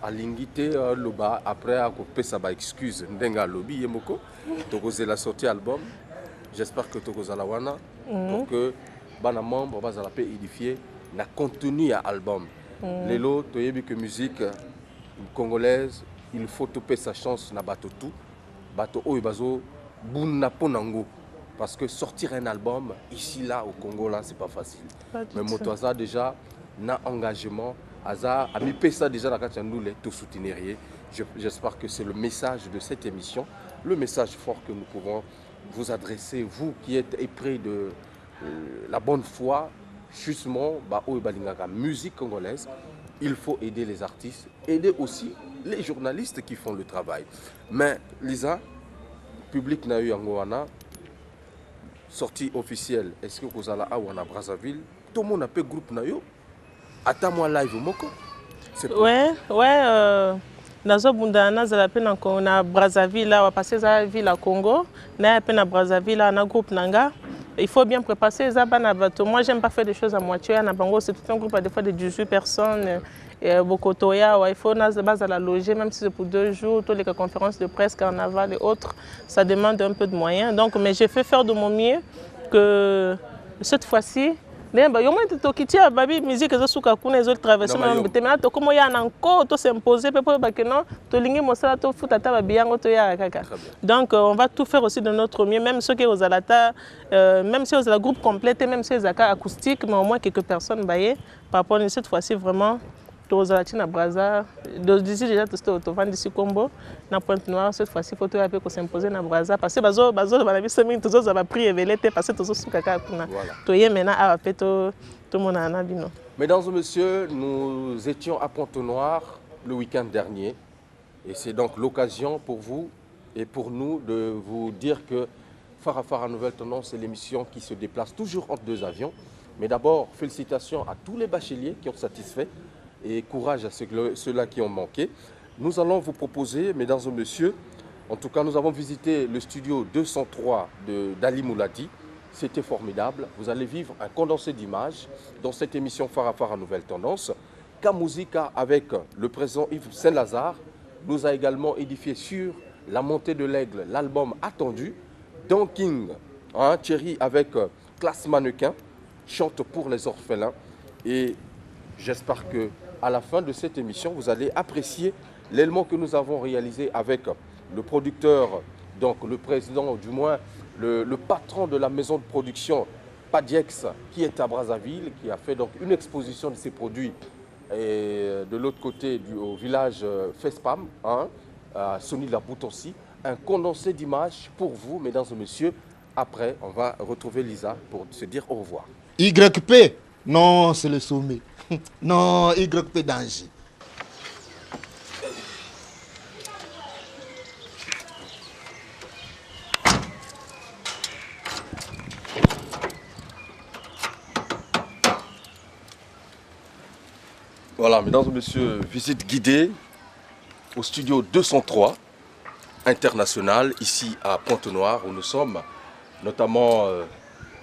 à l'ingité loba après à couper ça ba excuse ndenga lobby yemoko tokozela la sortie album. J'espère que tokozala wana pour que bana membre bazala pe édifier na contenu à album. Lelo toyebi que musique congolaise, il faut topper sa chance na bato tout bato oyo bazo buna ponango. Parce que sortir un album ici là au Congo là c'est pas facile. Mais Motoaza déjà n'a engagement Aza a mis ça déjà dans la tout soutenir. J'espère que c'est le message de cette émission, le message fort que nous pouvons vous adresser, vous qui êtes épris de la bonne foi, justement, musique congolaise. Il faut aider les artistes, aider aussi les journalistes qui font le travail. Mais Lisa, public n'a eu en sortie officielle, est-ce que vous allez à Brazzaville? Tout le monde a fait groupe nayo. Attends-moi live moko. Ouais. Nazo bunda nazala pe na Brazzaville là, on va passer la ville à Congo. Na pe na Brazzaville là, na groupe nanga. Il faut bien préparer ça bana bato. Moi j'aime pas faire des choses à moitié. Na bango c'est tout un groupe à des fois de 18 personnes. Bokotoya, il faut la loger même si c'est pour 2 jours, toutes les conférences de presse, carnaval et autres, ça demande un peu de moyens. Donc, mais j'ai fait faire de mon mieux que cette fois-ci, il y a des musique qui sont traversées, mais encore s'imposer donc on va tout faire aussi de notre mieux, même ceux qui ont même si la groupe complète, même si les acoustique, mais au moins quelques personnes par rapport à cette fois-ci vraiment. Na Brazza, d'ici déjà tout au d'ici Combo, na Pointe-Noire cette fois-ci il faut tout appeler pour s'imposer na Brazza parce que bazo la vie semaine tous ça va prier révélé parce que tous sous kaka kuna. Toyé maintenant à appeler tout le monde à Nabino. Mesdames et messieurs, nous étions à Pointe-Noire le week-end dernier et c'est donc l'occasion pour vous et pour nous de vous dire que Farafara Nouvelle Tendance c'est l'émission qui se déplace toujours entre 2 avions. Mais d'abord, félicitations à tous les bacheliers qui ont satisfait et courage à ceux-là qui ont manqué. Nous allons vous proposer, mesdames et messieurs, en tout cas nous avons visité le studio 203 d'Ali Mouladi. C'était formidable. Vous allez vivre un condensé d'images dans cette émission Farafara Nouvelle Tendance. Kamuzika avec le président Yves Saint-Lazare nous a également édifié sur La Montée de l'Aigle, l'album attendu. Don King, Thierry avec Classe Mannequin, chante pour les orphelins. Et j'espère que à la fin de cette émission, vous allez apprécier l'élément que nous avons réalisé avec le producteur, donc le président, du moins le patron de la maison de production, Padiex, qui est à Brazzaville, qui a fait donc une exposition de ses produits et de l'autre côté au village Fespam, à Sony de la Boutonsi. Un condensé d'images pour vous, mesdames et messieurs. Après, on va retrouver Lisa pour se dire au revoir. YP, non, c'est le sommet. Non, YP danger. Voilà, mesdames et messieurs, visite guidée au studio 203 international, ici à Pointe-Noire, où nous sommes, notamment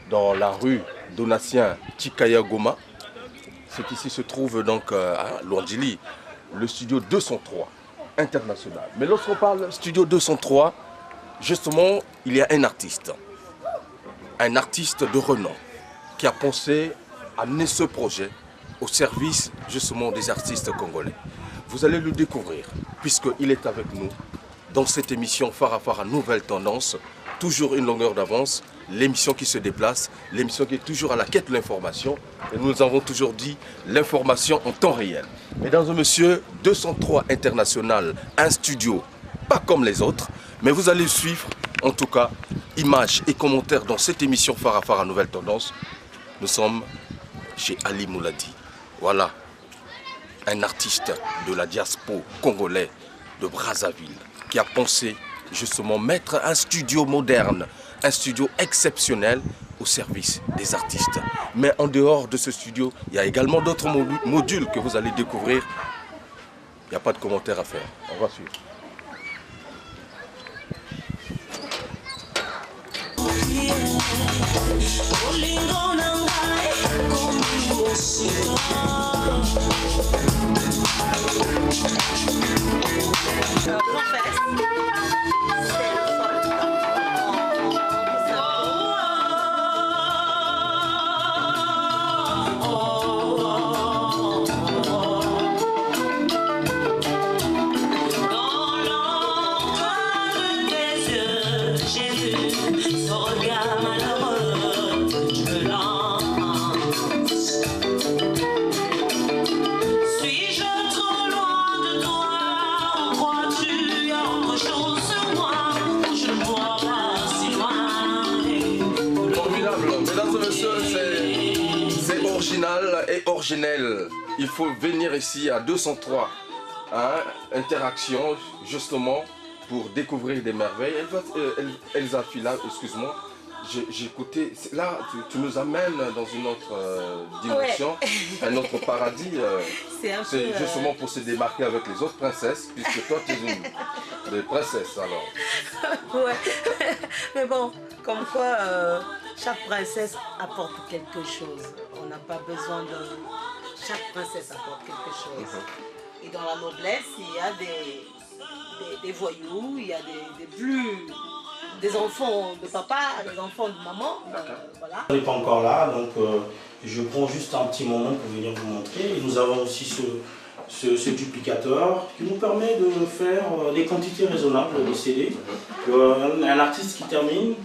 dans la rue Donatien Chikaya Goma. C'est ici se trouve donc à Luandjili, le studio 203 international. Mais lorsqu'on parle studio 203, justement, il y a un artiste de renom, qui a pensé amener ce projet au service justement des artistes congolais. Vous allez le découvrir, puisqu'il est avec nous dans cette émission Farafara Nouvelle Tendance, toujours une longueur d'avance, l'émission qui se déplace, l'émission qui est toujours à la quête de l'information. Et nous avons toujours dit l'information en temps réel. Mesdames et messieurs, 203 international, un studio, pas comme les autres, mais vous allez suivre, en tout cas, images et commentaires dans cette émission Farafara Nouvelle Tendance. Nous sommes chez Ali Mouladi. Voilà, un artiste de la diaspora congolais, de Brazzaville qui a pensé justement mettre un studio moderne, un studio exceptionnel au service des artistes. Mais en dehors de ce studio, il y a également d'autres modules que vous allez découvrir. Il n'y a pas de commentaire à faire. On va suivre. Et originel. Il faut venir ici à 203 interaction justement pour découvrir des merveilles. Elsa Fila, excuse-moi, j'ai écouté. Là, tu nous amènes dans une autre dimension, ouais. Un autre paradis. C'est justement pour se démarquer avec les autres princesses, puisque toi, tu es une des princesses alors. Ouais, mais bon, comme quoi chaque princesse apporte quelque chose. On n'a pas besoin de... Chaque princesse apporte quelque chose. Et dans la noblesse, il y a des voyous, il y a des enfants de papa, des enfants de maman. Voilà. On n'est pas encore là, donc je prends juste un petit moment pour venir vous montrer. Et nous avons aussi ce duplicateur qui nous permet de faire des quantités raisonnables de CD. Un artiste qui termine,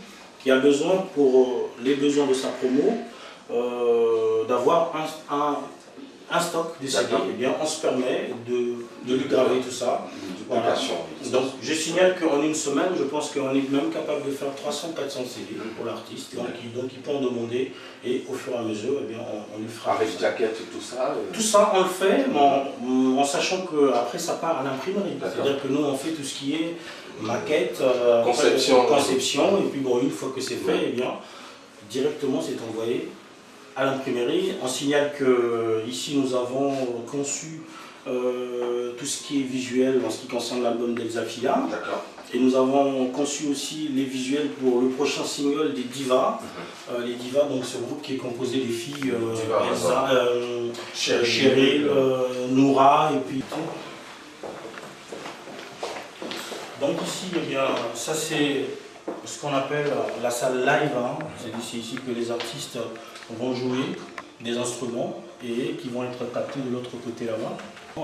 qui a besoin pour les besoins de sa promo, d'avoir un stock de CD, eh bien, on se permet de lui graver tout ça. Voilà. Donc je signale qu'en une semaine, je pense qu'on est même capable de faire 300-400 CD pour l'artiste. Donc il peut en demander et au fur et à mesure, eh bien, on lui fera. Avec jaquette et tout ça Tout ça, on le fait en sachant qu'après ça part à l'imprimerie. C'est-à-dire que nous, on fait tout ce qui est maquette, conception, et puis bon, une fois que c'est fait, eh bien, directement c'est envoyé à l'imprimerie. On signale que ici nous avons conçu tout ce qui est visuel en ce qui concerne l'album d'Elsa Fila. Et nous avons conçu aussi les visuels pour le prochain single des Divas. Les Divas, donc ce groupe qui est composé des filles Elsa, Cheryl, Noura et puis tout. Donc ici, eh bien, ça c'est ce qu'on appelle la salle live. C'est ici que les artistes vont jouer des instruments et qui vont être captés de l'autre côté là-bas.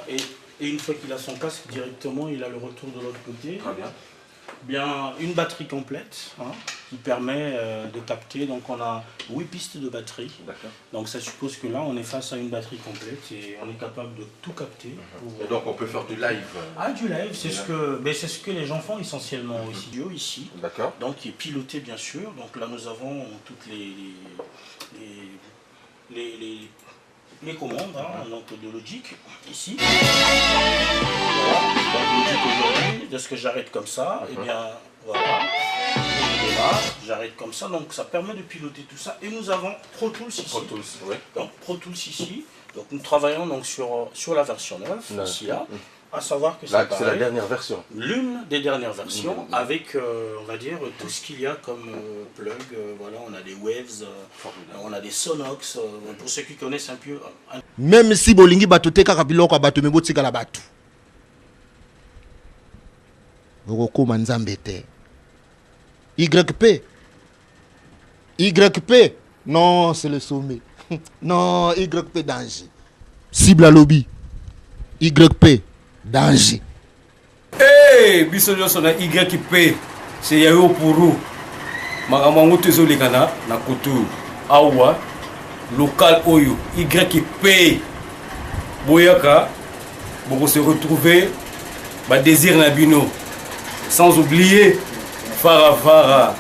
Et une fois qu'il a son casque, directement, il a le retour de l'autre côté. Très bien. Bien, une batterie complète qui permet de capter. Donc on a 8 pistes de batterie. Donc ça suppose que là on est face à une batterie complète et on est capable de tout capter. Et donc on peut faire du live. Ah, du live, c'est ce que les gens font essentiellement au studio ici. D'accord. Donc qui est piloté bien sûr. Donc là nous avons toutes les commandes donc de Logic ici. Voilà, donc Logic aujourd'hui, de ce que j'arrête comme ça, et bien voilà, j'arrête comme ça, donc ça permet de piloter tout ça. Et nous avons Pro Tools ici. Pro Tools, oui. Donc Pro Tools ici. Donc nous travaillons donc sur la version 9 ici là. À savoir que c'est la dernière version. L'une des dernières versions avec, on va dire, tout ce qu'il y a comme plug. Voilà, on a des waves, on a des Sonox. Pour ceux qui connaissent un peu. Même si Bolingi batote kakabiloko batome botika la batu. Voko manzambete. YP. YP. Non, c'est le sommet. Non, YP danger. Cible à lobby. YP. Danger. Hey, biso nyonso na YP, c'est yayo puru. Makambo tezo lekana na kutu. Awa local oyo YP. Boyaka boko se retrouver ba désir na bino. Sans oublier Farafara.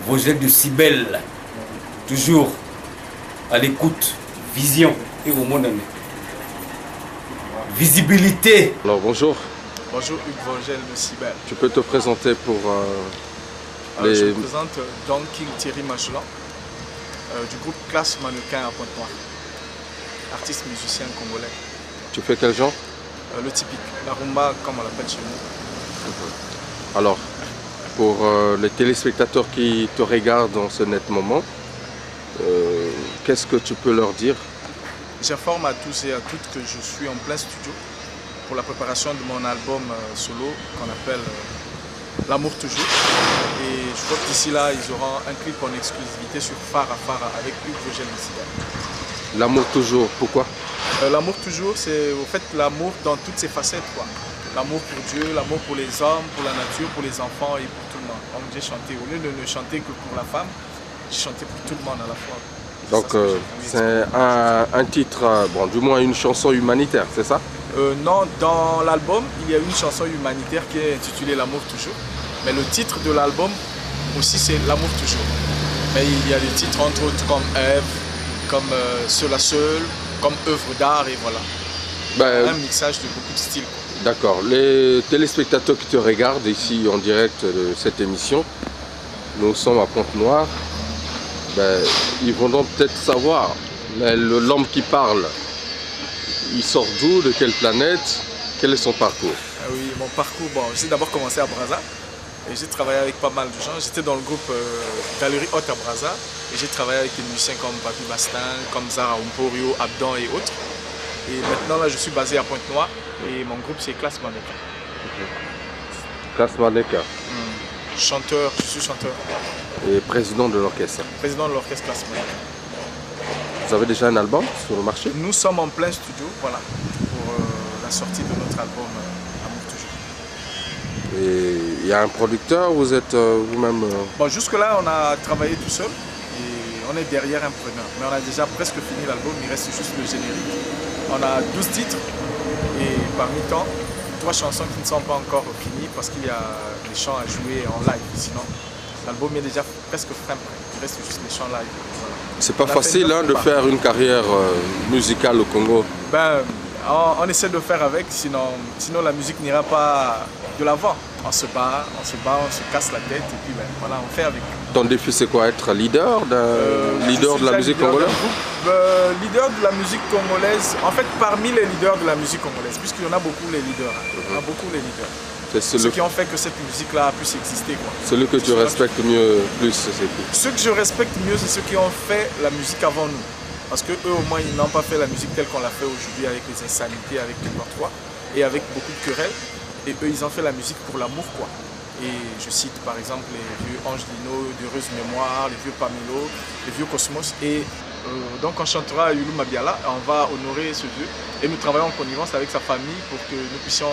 Vos ailes de si belles. Toujours à l'écoute, vision et au monde. Visibilité. Alors bonjour. Bonjour, Hugues Vogel de Cybelle. Tu peux te présenter pour les... Je me présente Don King Thierry Majolan, du groupe Classe Mannequin à Pointe-Noire. Artiste musicien congolais. Tu fais quel genre? Le typique, la rumba comme on l'appelle chez nous. Alors, pour les téléspectateurs qui te regardent en ce net moment, qu'est-ce que tu peux leur dire? J'informe à tous et à toutes que je suis en plein studio pour la préparation de mon album solo qu'on appelle L'amour toujours. Et je crois que d'ici là, ils auront un clip en exclusivité sur Farah avec Hugues Vogel de Cybelle. L'amour toujours, pourquoi? L'amour toujours, c'est au fait l'amour dans toutes ses facettes, quoi. L'amour pour Dieu, l'amour pour les hommes, pour la nature, pour les enfants et pour tout le monde. Donc j'ai chanté, au lieu de ne chanter que pour la femme, j'ai chanté pour tout le monde à la fois. Donc c'est un titre, bon, du moins une chanson humanitaire, c'est ça? Non, dans l'album, il y a une chanson humanitaire qui est intitulée L'amour toujours. Mais le titre de l'album aussi, c'est L'amour toujours. Mais il y a des titres entre autres comme Ève, comme Seul à Seul, comme œuvre d'art et voilà. Un mixage de beaucoup de styles. D'accord. Les téléspectateurs qui te regardent ici en direct de cette émission, nous sommes à Pointe-Noire, ils vont donc peut-être savoir, mais l'homme qui parle, il sort d'où, de quelle planète, quel est son parcours? Oui, mon parcours, bon, j'ai d'abord commencé à Brazza et j'ai travaillé avec pas mal de gens. J'étais dans le groupe Galerie Haute à Brazza et j'ai travaillé avec des musiciens comme Papi Bastin, comme Zara Umporio, Abdan et autres. Et maintenant là je suis basé à Pointe-Noire et mon groupe c'est Classe Mannequin. Classe Mannequin. Chanteur, je suis chanteur. Et président de l'orchestre. Président de l'orchestre Classe Mannequin. Vous avez déjà un album sur le marché? Nous sommes en plein studio, voilà, pour la sortie de notre album Amour toujours. Et il y a un producteur, vous êtes vous-même Bon, jusque-là on a travaillé tout seul et on est derrière un preneur. Mais on a déjà presque fini l'album, il reste juste le générique. On a 12 titres et parmi tant, 3 chansons qui ne sont pas encore finies parce qu'il y a des chants à jouer en live. Sinon, l'album est déjà presque prêt. Il reste juste les chants live. Voilà. C'est pas facile de faire une carrière musicale au Congo. On essaie de faire avec, sinon la musique n'ira pas de l'avant. On se bat, on se casse la tête et puis voilà, on fait avec. Ton défi c'est quoi? Être leader de la musique congolaise? Leader de la musique congolaise, en fait parmi les leaders de la musique congolaise, puisqu'il y en a beaucoup les leaders. Il y en a beaucoup les leaders. C'est ceux qui ont fait que cette musique-là puisse exister. Celui que tu respectes plus, c'est qui? Ceux que je respecte mieux, c'est ceux qui ont fait la musique avant nous. Parce qu'eux, au moins, ils n'ont pas fait la musique telle qu'on l'a fait aujourd'hui avec les insanités, avec n'importe quoi, et avec beaucoup de querelles. Et eux, ils ont fait la musique pour l'amour, quoi. Et je cite par exemple les vieux Ange Lino, d'Heureuse Mémoire, les vieux Pamelo, les vieux Cosmos. Et donc on chantera Yulu Mabiala, on va honorer ce vieux. Et nous travaillons en connivence avec sa famille pour que nous puissions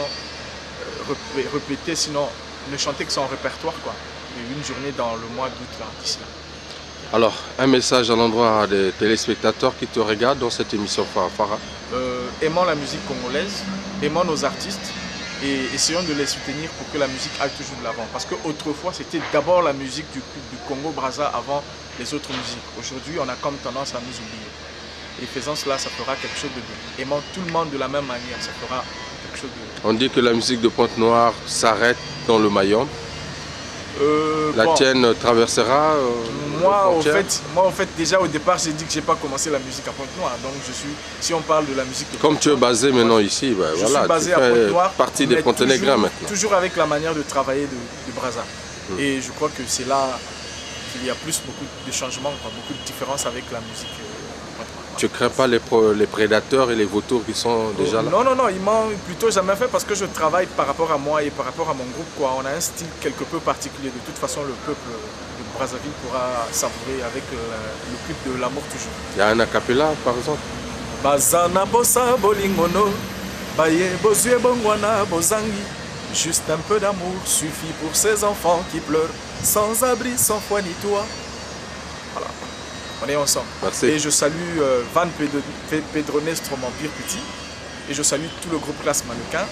répéter, sinon ne chanter que son répertoire, quoi. Et une journée dans le mois d'août là, d'ici là. Alors, un message à l'endroit des téléspectateurs qui te regardent dans cette émission Farah. Aimons la musique congolaise, aimons nos artistes et essayons de les soutenir pour que la musique aille toujours de l'avant. Parce qu'autrefois, c'était d'abord la musique du Congo-Brazza avant les autres musiques. Aujourd'hui, on a comme tendance à nous oublier. Et faisant cela, ça fera quelque chose de bien. Aimant tout le monde de la même manière, ça fera quelque chose de bien. On dit que la musique de Pointe-Noire s'arrête dans le Mayombe. La tienne traversera moi, en fait, déjà au départ, j'ai dit que je n'ai pas commencé la musique à Pointe-Noire. Donc, si on parle de la musique de comme tu es basé maintenant ici, je suis basé à Pointe-Noire, partie des Ponténégrins maintenant. Toujours avec la manière de travailler de Brazza. Et je crois que c'est là qu'il y a beaucoup de changements, beaucoup de différences avec la musique. Tu ne crains pas les prédateurs et les vautours qui sont déjà là? Non, ils m'ont plutôt jamais fait parce que je travaille par rapport à moi et par rapport à mon groupe, quoi. On a un style quelque peu particulier. De toute façon, le peuple de Brazzaville pourra savourer avec le clip de L'amour toujours. Il y a un acapella par exemple? Bazana bossa bolingono, baye bozue bongwana bozangi. Juste un peu d'amour suffit pour ces enfants qui pleurent, sans abri, sans foi ni toit. Voilà. On est ensemble. Merci. Et je salue Van Pedronestro, mon pire petit. Et je salue tout le groupe Classe Mannequin.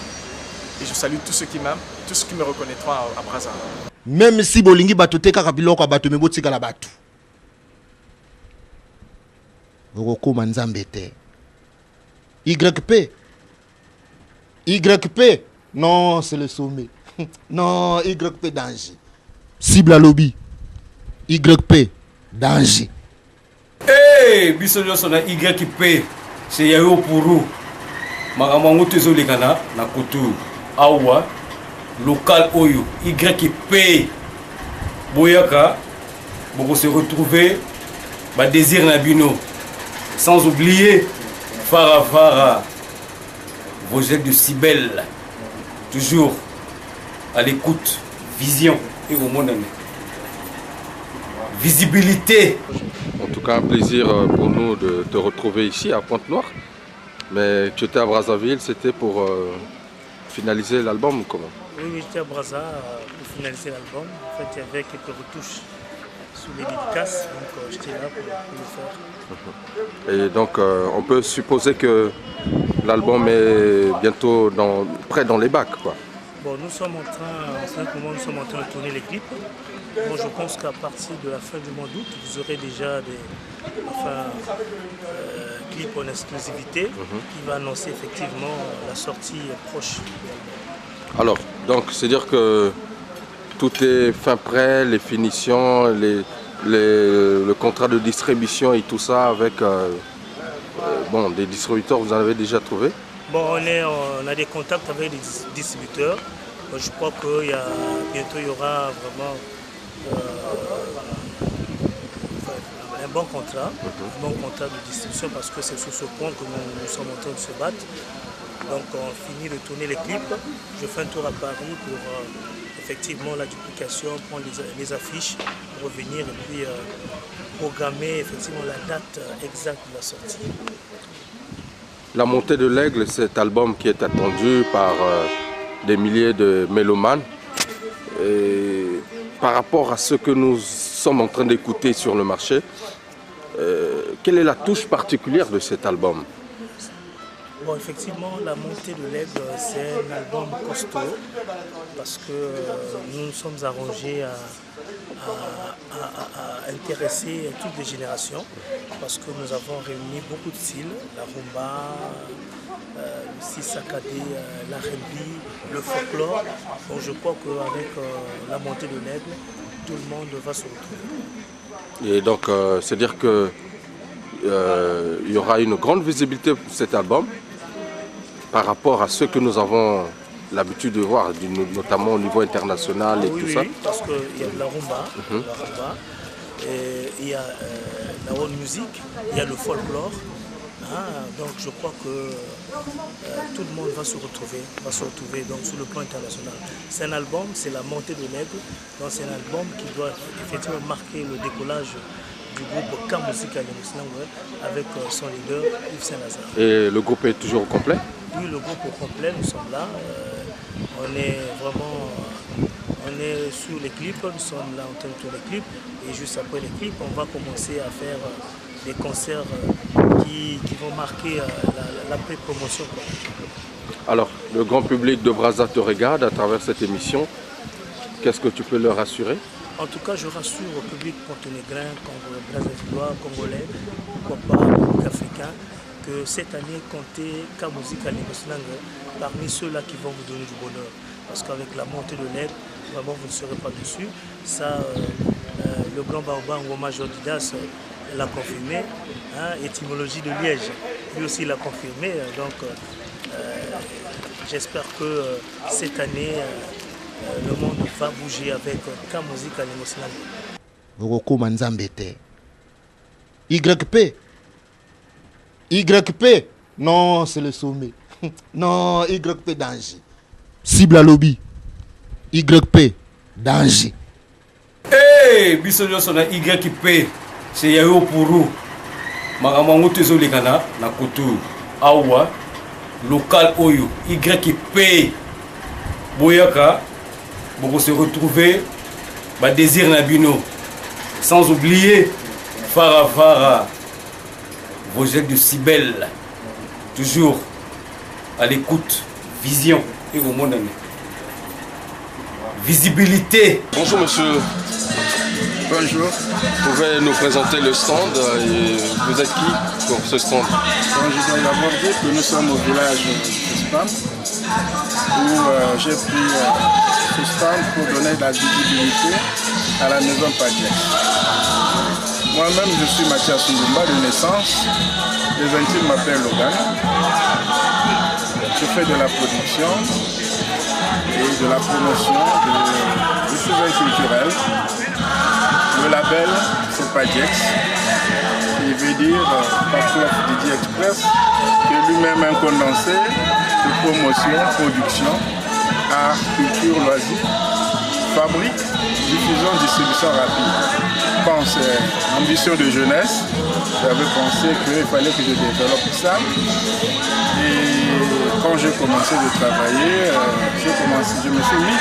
Et je salue tous ceux qui m'aiment, tous ceux qui me reconnaîtront à Brazza. Même si Bolingi Batote Kakabiloko Bato Mebotika la Batu. Roko Manzambete. YP. Non, c'est le sommet. Non, YP danger. Cible à lobby. YP danger. Hey, biso nyonso na YP c'est yayo puru. Makambo tezolekana na kutu awa local oyo YP boyaka boko se retrouver ba désir na bino sans oublier Farafara vos ailes de si belles toujours à l'écoute vision et au monde visibilité. En tout cas, un plaisir pour nous de te retrouver ici à Pointe-Noire. Mais tu étais à Brazzaville, c'était pour finaliser l'album ou comment? Oui, j'étais à Brazza pour finaliser l'album. En fait, il y avait quelques retouches sous les dédicaces, donc j'étais là pour le faire. Et donc, on peut supposer que l'album est bientôt prêt dans les bacs, quoi. Bon, nous sommes en ce moment, nous sommes en train de tourner les clips. Bon, je pense qu'à partir de la fin du mois d'août, vous aurez déjà des clips en exclusivité qui va annoncer effectivement la sortie proche. Alors, donc, c'est-à-dire que tout est fin prêt, les finitions, le contrat de distribution et tout ça avec bon, des distributeurs, vous en avez déjà trouvé? Bon, on a des contacts avec les distributeurs. Je crois que bientôt il y aura vraiment un bon contrat de distribution parce que c'est sur ce point que nous sommes en train de se battre. Donc on finit de tourner les clips. Je fais un tour à Paris pour effectivement la duplication, prendre les affiches, revenir et puis programmer effectivement la date exacte de la sortie. La montée de l'aigle, cet album qui est attendu par des milliers de mélomanes. Et par rapport à ce que nous sommes en train d'écouter sur le marché, quelle est la touche particulière de cet album? Bon, effectivement, la montée de l'aigle, c'est un album costaud parce que nous nous sommes arrangés à intéresser toutes les générations parce que nous avons réuni beaucoup de styles, la rumba, le style saccadé, l'R&B, le folklore. Donc je crois qu'avec la montée de l'aigle, tout le monde va se retrouver. Et donc, c'est-à-dire que il y aura une grande visibilité pour cet album par rapport à ce que nous avons l'habitude de voir, notamment au niveau international et tout ça. Oui, parce qu'il y a de la rumba, il y a la world music, il y a le folklore. Donc je crois que tout le monde va se retrouver donc, sur le plan international. C'est un album, c'est la montée de l'aigle. Donc c'est un album qui doit effectivement marquer le décollage du groupe K-Musique avec son leader Yves Saint-Lazare. Et le groupe est toujours au complet? Oui, le groupe est complet, nous sommes là. On est sur les clips, nous sommes là en train de tourner les clips. Et juste après les clips, on va commencer à faire des concerts qui vont marquer la pré-promotion. Alors, le grand public de Brazza te regarde à travers cette émission. Qu'est-ce que tu peux leur assurer? En tout cas, je rassure au public monténégrin, brazzavillois, congolais, pourquoi pas, public africain, que cette année, comptez K-Musique à Limosinanga parmi ceux-là qui vont vous donner du bonheur. Parce qu'avec la montée de l'aigle, vraiment, vous ne serez pas dessus. Ça, le grand Baoba Ngoma Jordidas l'a confirmé. Étymologie de Liège, lui aussi l'a confirmé. Donc, j'espère que cette année, le monde va bouger avec K-Musique à Limosinanga. Voroko Manzambete. YP. YP. Non, c'est le sommet. Non, YP danger. Cible à lobby. YP danger. Hey, biso nyonso na YP c'est yayo puru. Makambo tezolekana na kutu awa local oyo YP boyaka boko se retrouver ba désir na bino sans oublier Farafara vos ailes de si belles toujours à l'écoute vision et au monde visibilité. Bonjour monsieur. Bonjour. Vous pouvez nous présenter le stand et vous êtes qui pour ce stand? Je dois d'abord dire que nous sommes au village FESPAM, où j'ai pris ce stand pour donner de la visibilité à la maison Padjex. Moi-même, je suis Mathias Ngumba de naissance. Les intimes m'appellent Logan. Je fais de la production et de la promotion de choses culturelles. Le label, c'est Padjex. Il veut dire Parcours Didier Express, qui est lui-même un condensé de promotion, production, art, culture, loisirs, fabrique, diffusion, distribution rapide. Je pense ambition de jeunesse. J'avais pensé qu'il fallait que je développe ça. Et quand j'ai commencé de travailler, je me suis mis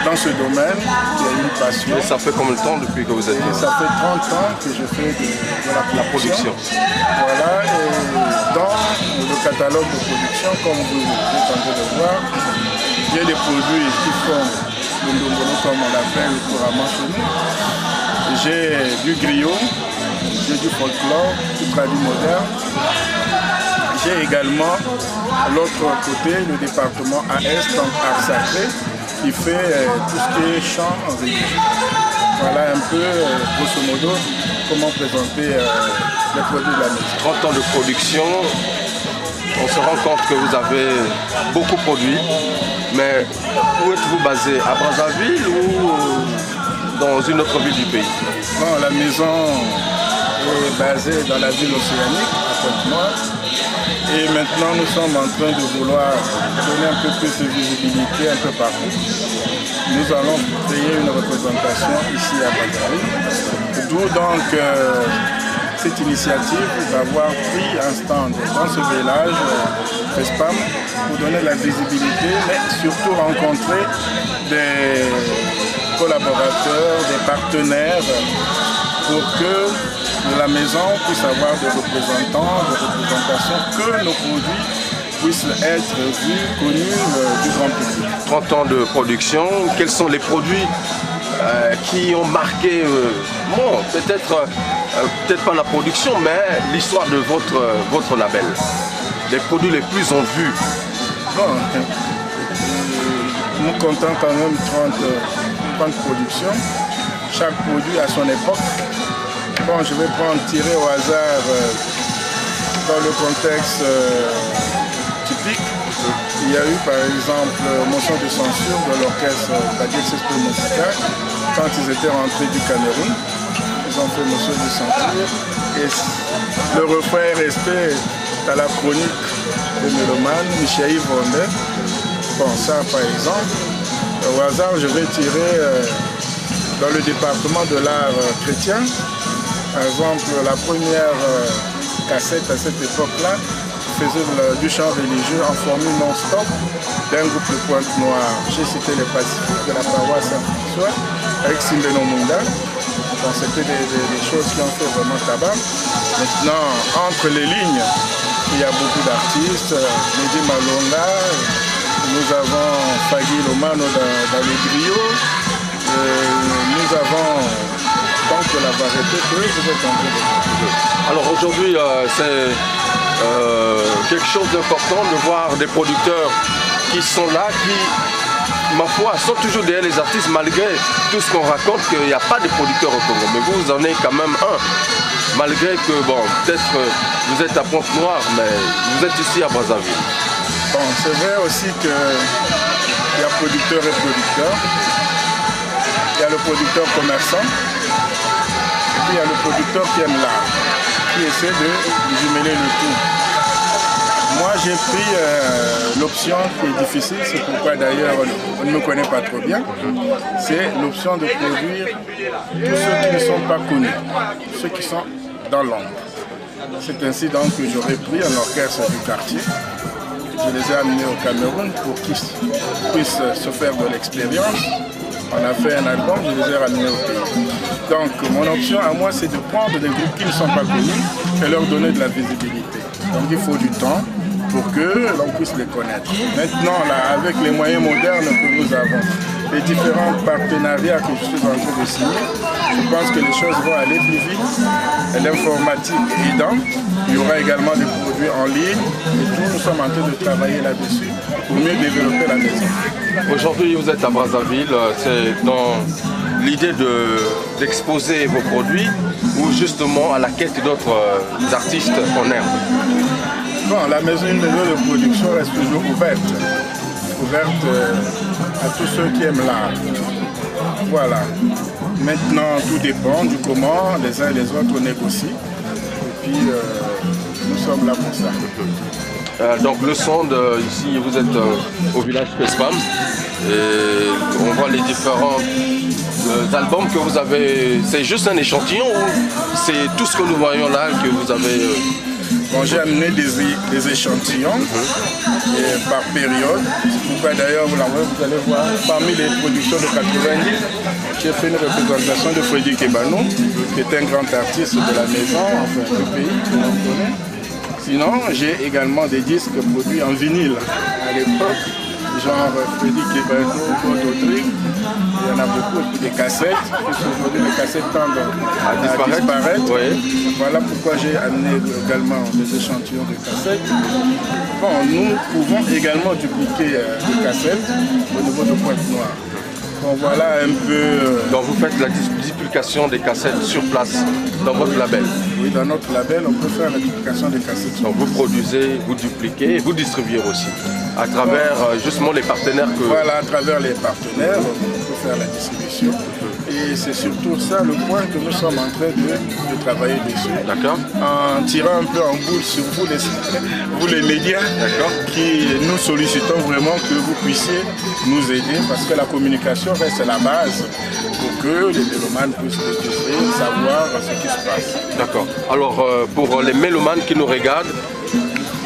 dans ce domaine qui a une passion. Et ça fait combien de temps depuis que vous êtes là? Ça fait 30 ans que je fais de la production. Voilà, et dans le catalogue de production, comme vous êtes en train de voir, il y a des produits qui font le ndombono, comme on l'appelle couramment chez nous. J'ai du griot, j'ai du folklore, du traduit moderne. J'ai également à l'autre côté le département AS, donc art sacré, qui fait tout ce qui est chant en religion. Voilà un peu, grosso modo, comment présenter les produits de la maison. 30 ans de production, on se rend compte que vous avez beaucoup produit, mais où êtes-vous basé? À Brazzaville ou dans une autre ville du pays? Non, la maison est basée dans la ville océanique, à Pointe-Noire. Et maintenant, nous sommes en train de vouloir donner un peu plus de visibilité un peu partout. Nous allons créer une représentation ici à Brazzaville. D'où donc cette initiative d'avoir pris un stand dans ce village FESPAM pour donner la visibilité, mais surtout rencontrer des collaborateurs, des partenaires pour que la maison puisse avoir des représentants, des représentations, que nos produits puissent être vus, connus du grand public. 30 ans de production, quels sont les produits qui ont marqué, bon, peut-être pas la production, mais l'histoire de votre label? Les produits les plus en vue. Bon, nous comptons quand même 30 productions, chaque produit à son époque. Bon, je vais tirer au hasard dans le contexte typique. Il y a eu par exemple motion de censure de l'orchestre Padjex Esprit Musical quand ils étaient rentrés du Cameroun. Ils ont fait motion de censure et le refrain est resté à la chronique de Mélomane, Michel Yvonnet. Bon, ça par exemple. Au hasard, je vais tirer dans le département de l'art chrétien. Par exemple, la première cassette à cette époque-là faisait du chant religieux en formule non-stop d'un groupe de Pointe-Noire. J'ai cité les Pacifiques de la paroisse Saint-François avec Simbeno Munda. Bon, c'était des choses qui ont fait vraiment tabac. Maintenant, entre les lignes, il y a beaucoup d'artistes. Mehdi Malonga, nous avons Fagui Lomano dans le griot. Nous avons donc la variété que vous êtes en train de trouver. Alors aujourd'hui, c'est quelque chose d'important de voir des producteurs qui sont là, qui, ma foi, sont toujours derrière les artistes malgré tout ce qu'on raconte qu'il n'y a pas de producteurs au Congo. Mais vous en êtes quand même un, malgré que, bon, peut-être vous êtes à Pointe-Noire, mais vous êtes ici à Brazzaville. Bon, c'est vrai aussi qu'il y a producteurs et producteurs. Il y a le producteur commerçant, et puis il y a le producteur qui aime l'art, qui essaie de jumeler le tout. Moi j'ai pris l'option qui est difficile, c'est pourquoi d'ailleurs on ne me connaît pas trop bien, c'est l'option de produire tous ceux qui ne sont pas connus, ceux qui sont dans l'ombre. C'est ainsi donc que j'aurais pris un orchestre du quartier. Je les ai amenés au Cameroun pour qu'ils puissent se faire de l'expérience. On a fait un album, je les ai ramenés au pays. Donc mon option à moi, c'est de prendre des groupes qui ne sont pas connus et leur donner de la visibilité. Donc il faut du temps pour que l'on puisse les connaître. Maintenant, là, avec les moyens modernes que nous avons, les différents partenariats que je suis en train de signer, je pense que les choses vont aller plus vite. L'informatique aidant, il y aura également des produits en ligne et tout, nous sommes en train de travailler là-dessus pour mieux développer la maison. Aujourd'hui, vous êtes à Brazzaville, c'est dans l'idée d'exposer vos produits ou justement à la quête d'autres artistes en herbe? Bon, une maison de production reste toujours ouverte à tous ceux qui aiment l'art. Voilà. Maintenant, tout dépend du comment les uns et les autres négocient. Et puis, nous sommes là pour ça. Donc le son ici, vous êtes au village Pespam et on voit les différents albums que vous avez. C'est juste un échantillon ou c'est tout ce que nous voyons là que vous avez Bon, j'ai amené des échantillons par période. C'est pourquoi d'ailleurs vous allez voir parmi les productions de 90, j'ai fait une représentation de Freddy Kebano, qui est un grand artiste de la maison, enfin du pays, que l'on connaît. Sinon, j'ai également des disques produits en vinyle à l'époque, genre Freddy Kebano, D'autric. Il y en a beaucoup, des cassettes, aujourd'hui les cassettes tendent à disparaître. Oui. Voilà pourquoi j'ai amené également des échantillons de cassettes. Bon, nous pouvons également dupliquer des cassettes au niveau de Pointe-Noire. Bon, voilà un peu... Donc vous faites la duplication des cassettes sur place dans votre label? Oui, dans notre label, on peut faire la duplication des cassettes. Donc vous produisez, vous dupliquez et vous distribuez aussi à travers justement les partenaires que... Voilà, à travers les partenaires, on peut faire la distribution. Et c'est surtout ça le point que nous sommes en train de travailler dessus. D'accord. En tirant un peu en boule sur vous les médias, qui nous sollicitons vraiment que vous puissiez nous aider parce que la communication reste la base pour que les mélomanes puissent découvrir, savoir ce qui se passe. D'accord. Alors pour les mélomanes qui nous regardent,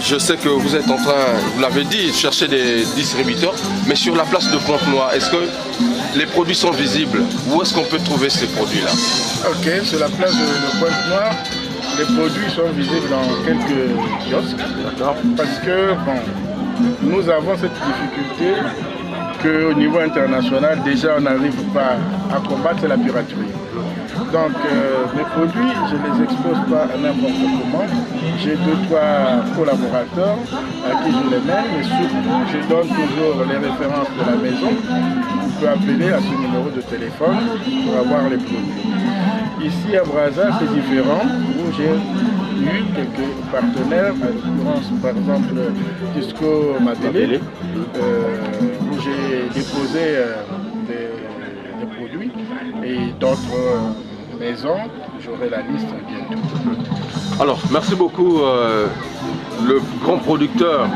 je sais que vous êtes en train, vous l'avez dit, de chercher des distributeurs, mais sur la place de Pointe-Noire, est-ce que les produits sont visibles? Où est-ce qu'on peut trouver ces produits-là? Ok, sur la place de Pointe-Noire, les produits sont visibles dans quelques kiosques. Parce que, bon, nous avons cette difficulté qu'au niveau international, déjà on n'arrive pas à combattre la piraterie. Donc mes produits, je ne les expose pas à n'importe comment. J'ai 2-3 collaborateurs à qui je les mets, mais surtout je donne toujours les références de la maison. On peut appeler à ce numéro de téléphone pour avoir les produits. Ici à Brazza, c'est différent, où j'ai eu quelques partenaires, à l'occurrence par exemple Disco Matélé, où j'ai déposé des produits et d'autres maisons, j'aurai la liste bientôt. Alors, merci beaucoup le grand producteur,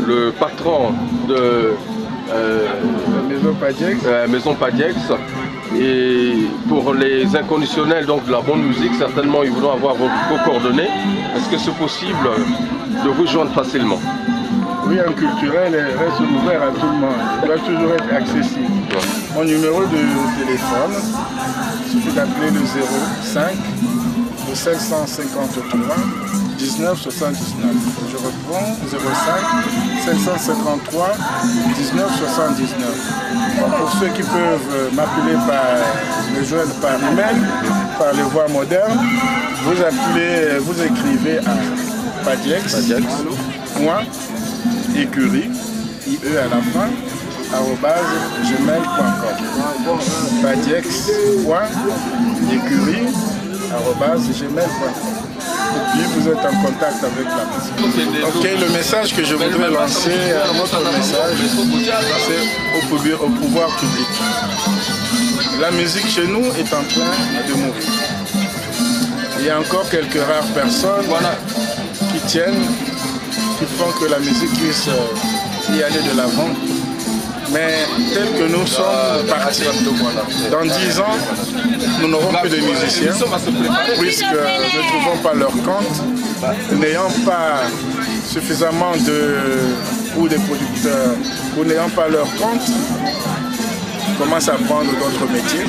le patron de Maison Padiex. Et pour les inconditionnels donc, de la bonne musique, certainement ils voudront avoir vos coordonnées. Est-ce que c'est possible de vous joindre facilement? Oui, un culturel reste ouvert à tout le monde. Il doit toujours être accessible. Mon numéro de téléphone, il suffit d'appeler le 05 553 19 79. Je reprends 05 553 19 79. Bon, pour ceux qui peuvent m'appeler me joindre par email, par les voies modernes, vous écrivez à Padiex, écurie, IE à la fin, @gmail.com. Padiex, écurie, @gmail.com. Et puis vous êtes en contact avec la maison. Ok, le message que je voudrais lancer, notre message, c'est au pouvoir public. La musique chez nous est en train de mourir. Il y a encore quelques rares personnes qui tiennent, qui font que la musique puisse y aller de l'avant. Mais tel que nous sommes partis, dans 10 ans, nous n'aurons plus de musiciens, puisque nous ne trouvons pas leur compte, n'ayant pas suffisamment ou des producteurs, ou n'ayant pas leur compte, commencent à prendre d'autres métiers.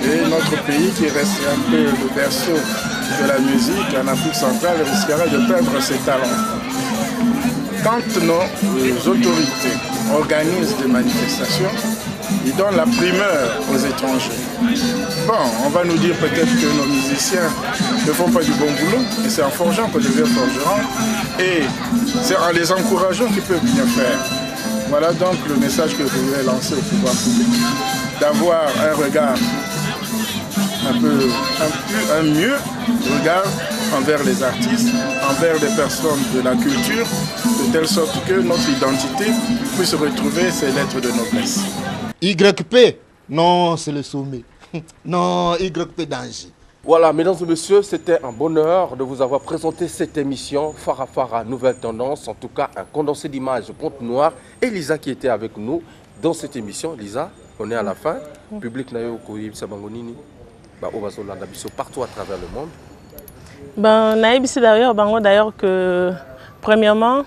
Et notre pays, qui reste un peu le berceau de la musique en Afrique centrale, risquerait de perdre ses talents. Quand nos autorités organisent des manifestations, ils donnent la primeur aux étrangers. Bon, on va nous dire peut-être que nos musiciens ne font pas du bon boulot, et c'est en forgeant qu'on devient forgeron, et c'est en les encourageant qu'ils peuvent bien faire. Voilà donc le message que je voulais lancer au pouvoir public, d'avoir un regard un mieux regard envers les artistes, envers les personnes de la culture, de telle sorte que notre identité puisse retrouver ses lettres de noblesse. YP, non, c'est le sommet. Non, YP danger. Voilà, mesdames et messieurs, c'était un bonheur de vous avoir présenté cette émission Fara Fara Nouvelle Tendance, en tout cas un condensé d'images Pointe-Noire, et Lisa qui était avec nous dans cette émission. Lisa, on est à la fin. Public Nayo Koyib Sabangonini, partout à travers le monde. Ben, naïbisi d'ailleurs que premièrement,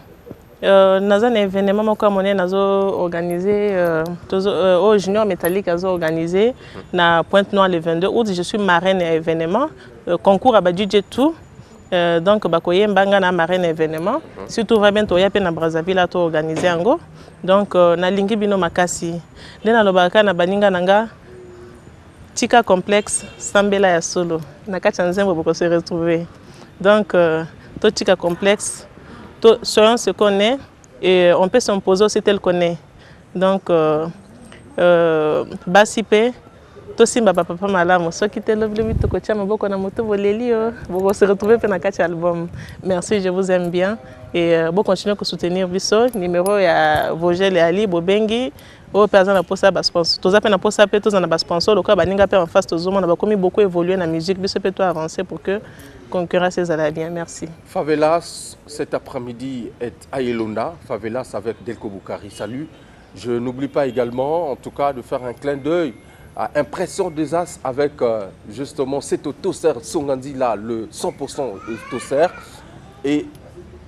dans un événement comme on est organisé au Junior Métallique organisé na Pointe-Noire le 22 août, je suis marraine événement concours à DJ tout donc bakoye mbanga na marraine événement si tout va bien to ya pe na Brazzaville to organisé ango donc na lingi bino makasi ndena lobaka na baninga nanga tika complexe sambela ya solo na kati nzembo boko se retrouver donc to tika complexe soyons ce qu'on est et on peut s'imposer aussi tel qu'on est. Donc, Basipe, Tosimba Papa Malamu, ceux qui étaient là, vous se retrouvez dans le album. Merci, je vous aime bien. Et vous continuez à soutenir Visso. Numéro est Vogel et Ali, Bobengi. Au présent, on a posé un sponsor. Tous appels à posé un sponsor. Le cas, on a en face de Zoom. On a beaucoup évolué dans la musique. Visso peut avancer pour que concurrence aille bien. Merci. Favelas, cet après-midi est à Yelonda. Favelas avec Delko Boukari. Salut. Je n'oublie pas également, en tout cas, de faire un clin d'œil à Impression des As avec justement cet Tosser Songandi là, le 100% Tosser. Et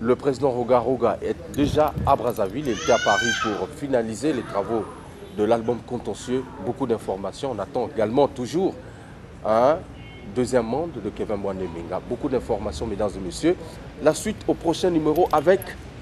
le président Roga Roga est déjà à Brazzaville. Il était à Paris pour finaliser les travaux de l'album Contentieux. Beaucoup d'informations. On attend également toujours un deuxième monde de Kevin Mwandemenga. Beaucoup d'informations, mesdames et messieurs. La suite au prochain numéro avec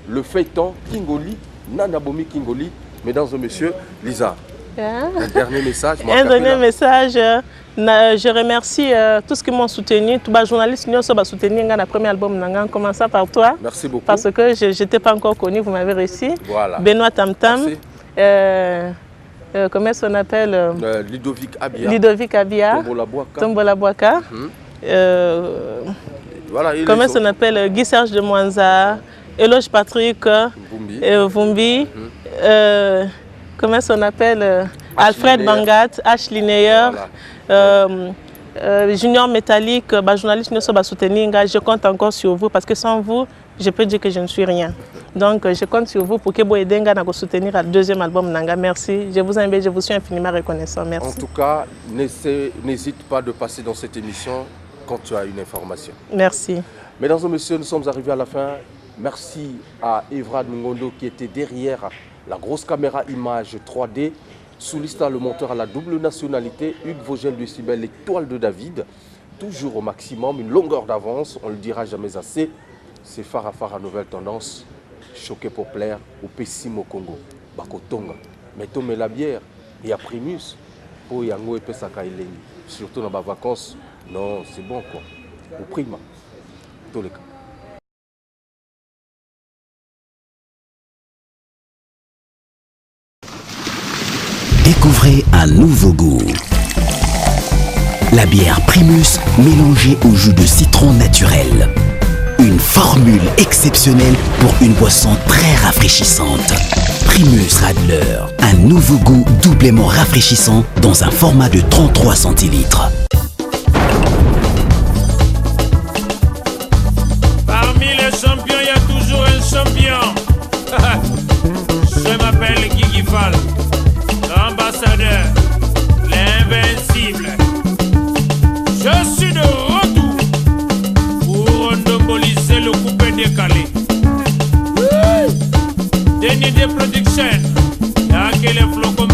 le feuilleton Kingoli, Nanabomi Kingoli. Mesdames et messieurs, Lisa, un dernier message. Un dernier message. Je remercie tous qui m'ont soutenu. Tous les journalistes qui m'ont soutenu dans le premier album. En commençant par toi. Merci beaucoup. Parce que je n'étais pas encore connu, vous m'avez réussi. Voilà. Benoît Tamtam. Comment on appelle Ludovic Abia. Ludovic Abia. Tombola Boaka. Voilà, comment on appelle Guy Serge de Mwanza. Eloge Patrick. Vumbi. Comment on appelle Alfred Bangat, Ashley Neyer, Junior Métallique, journaliste nous sommes soutenus. Je compte encore sur vous parce que sans vous, je peux dire que je ne suis rien. Donc je compte sur vous pour que vous aidiez à soutenir le deuxième album Nanga. Merci. Je vous invite, je vous suis infiniment reconnaissant. Merci. En tout cas, n'hésite pas de passer dans cette émission quand tu as une information. Merci. Mesdames et messieurs, nous sommes arrivés à la fin. Merci à Evrad Mungondo qui était derrière la grosse caméra image 3D. Soulista, le monteur à la double nationalité. Hugues Vogel de Cibel, l'étoile de David. Toujours au maximum, une longueur d'avance, on ne le dira jamais assez. C'est Fara Fara Nouvelle Tendance. Choqué pour plaire au Pessimo Congo. Bakotonga. Mettons la bière. Et à Primus. Pour Yango et Pesaka Eleni. Surtout dans les vacances. Non, c'est bon quoi. Au prima. Tous les cas. Découvrez un nouveau goût. La bière Primus mélangée au jus de citron naturel. Une formule exceptionnelle pour une boisson très rafraîchissante. Primus Radler, un nouveau goût doublement rafraîchissant dans un format de 33 centilitres. Parmi les champions, il y a toujours un champion. Je m'appelle Guigui Fall. L'ambassadeur, l'invincible. Je suis de retour pour endoboliser le coupé décalé. Denis de Production, y'a que les flocons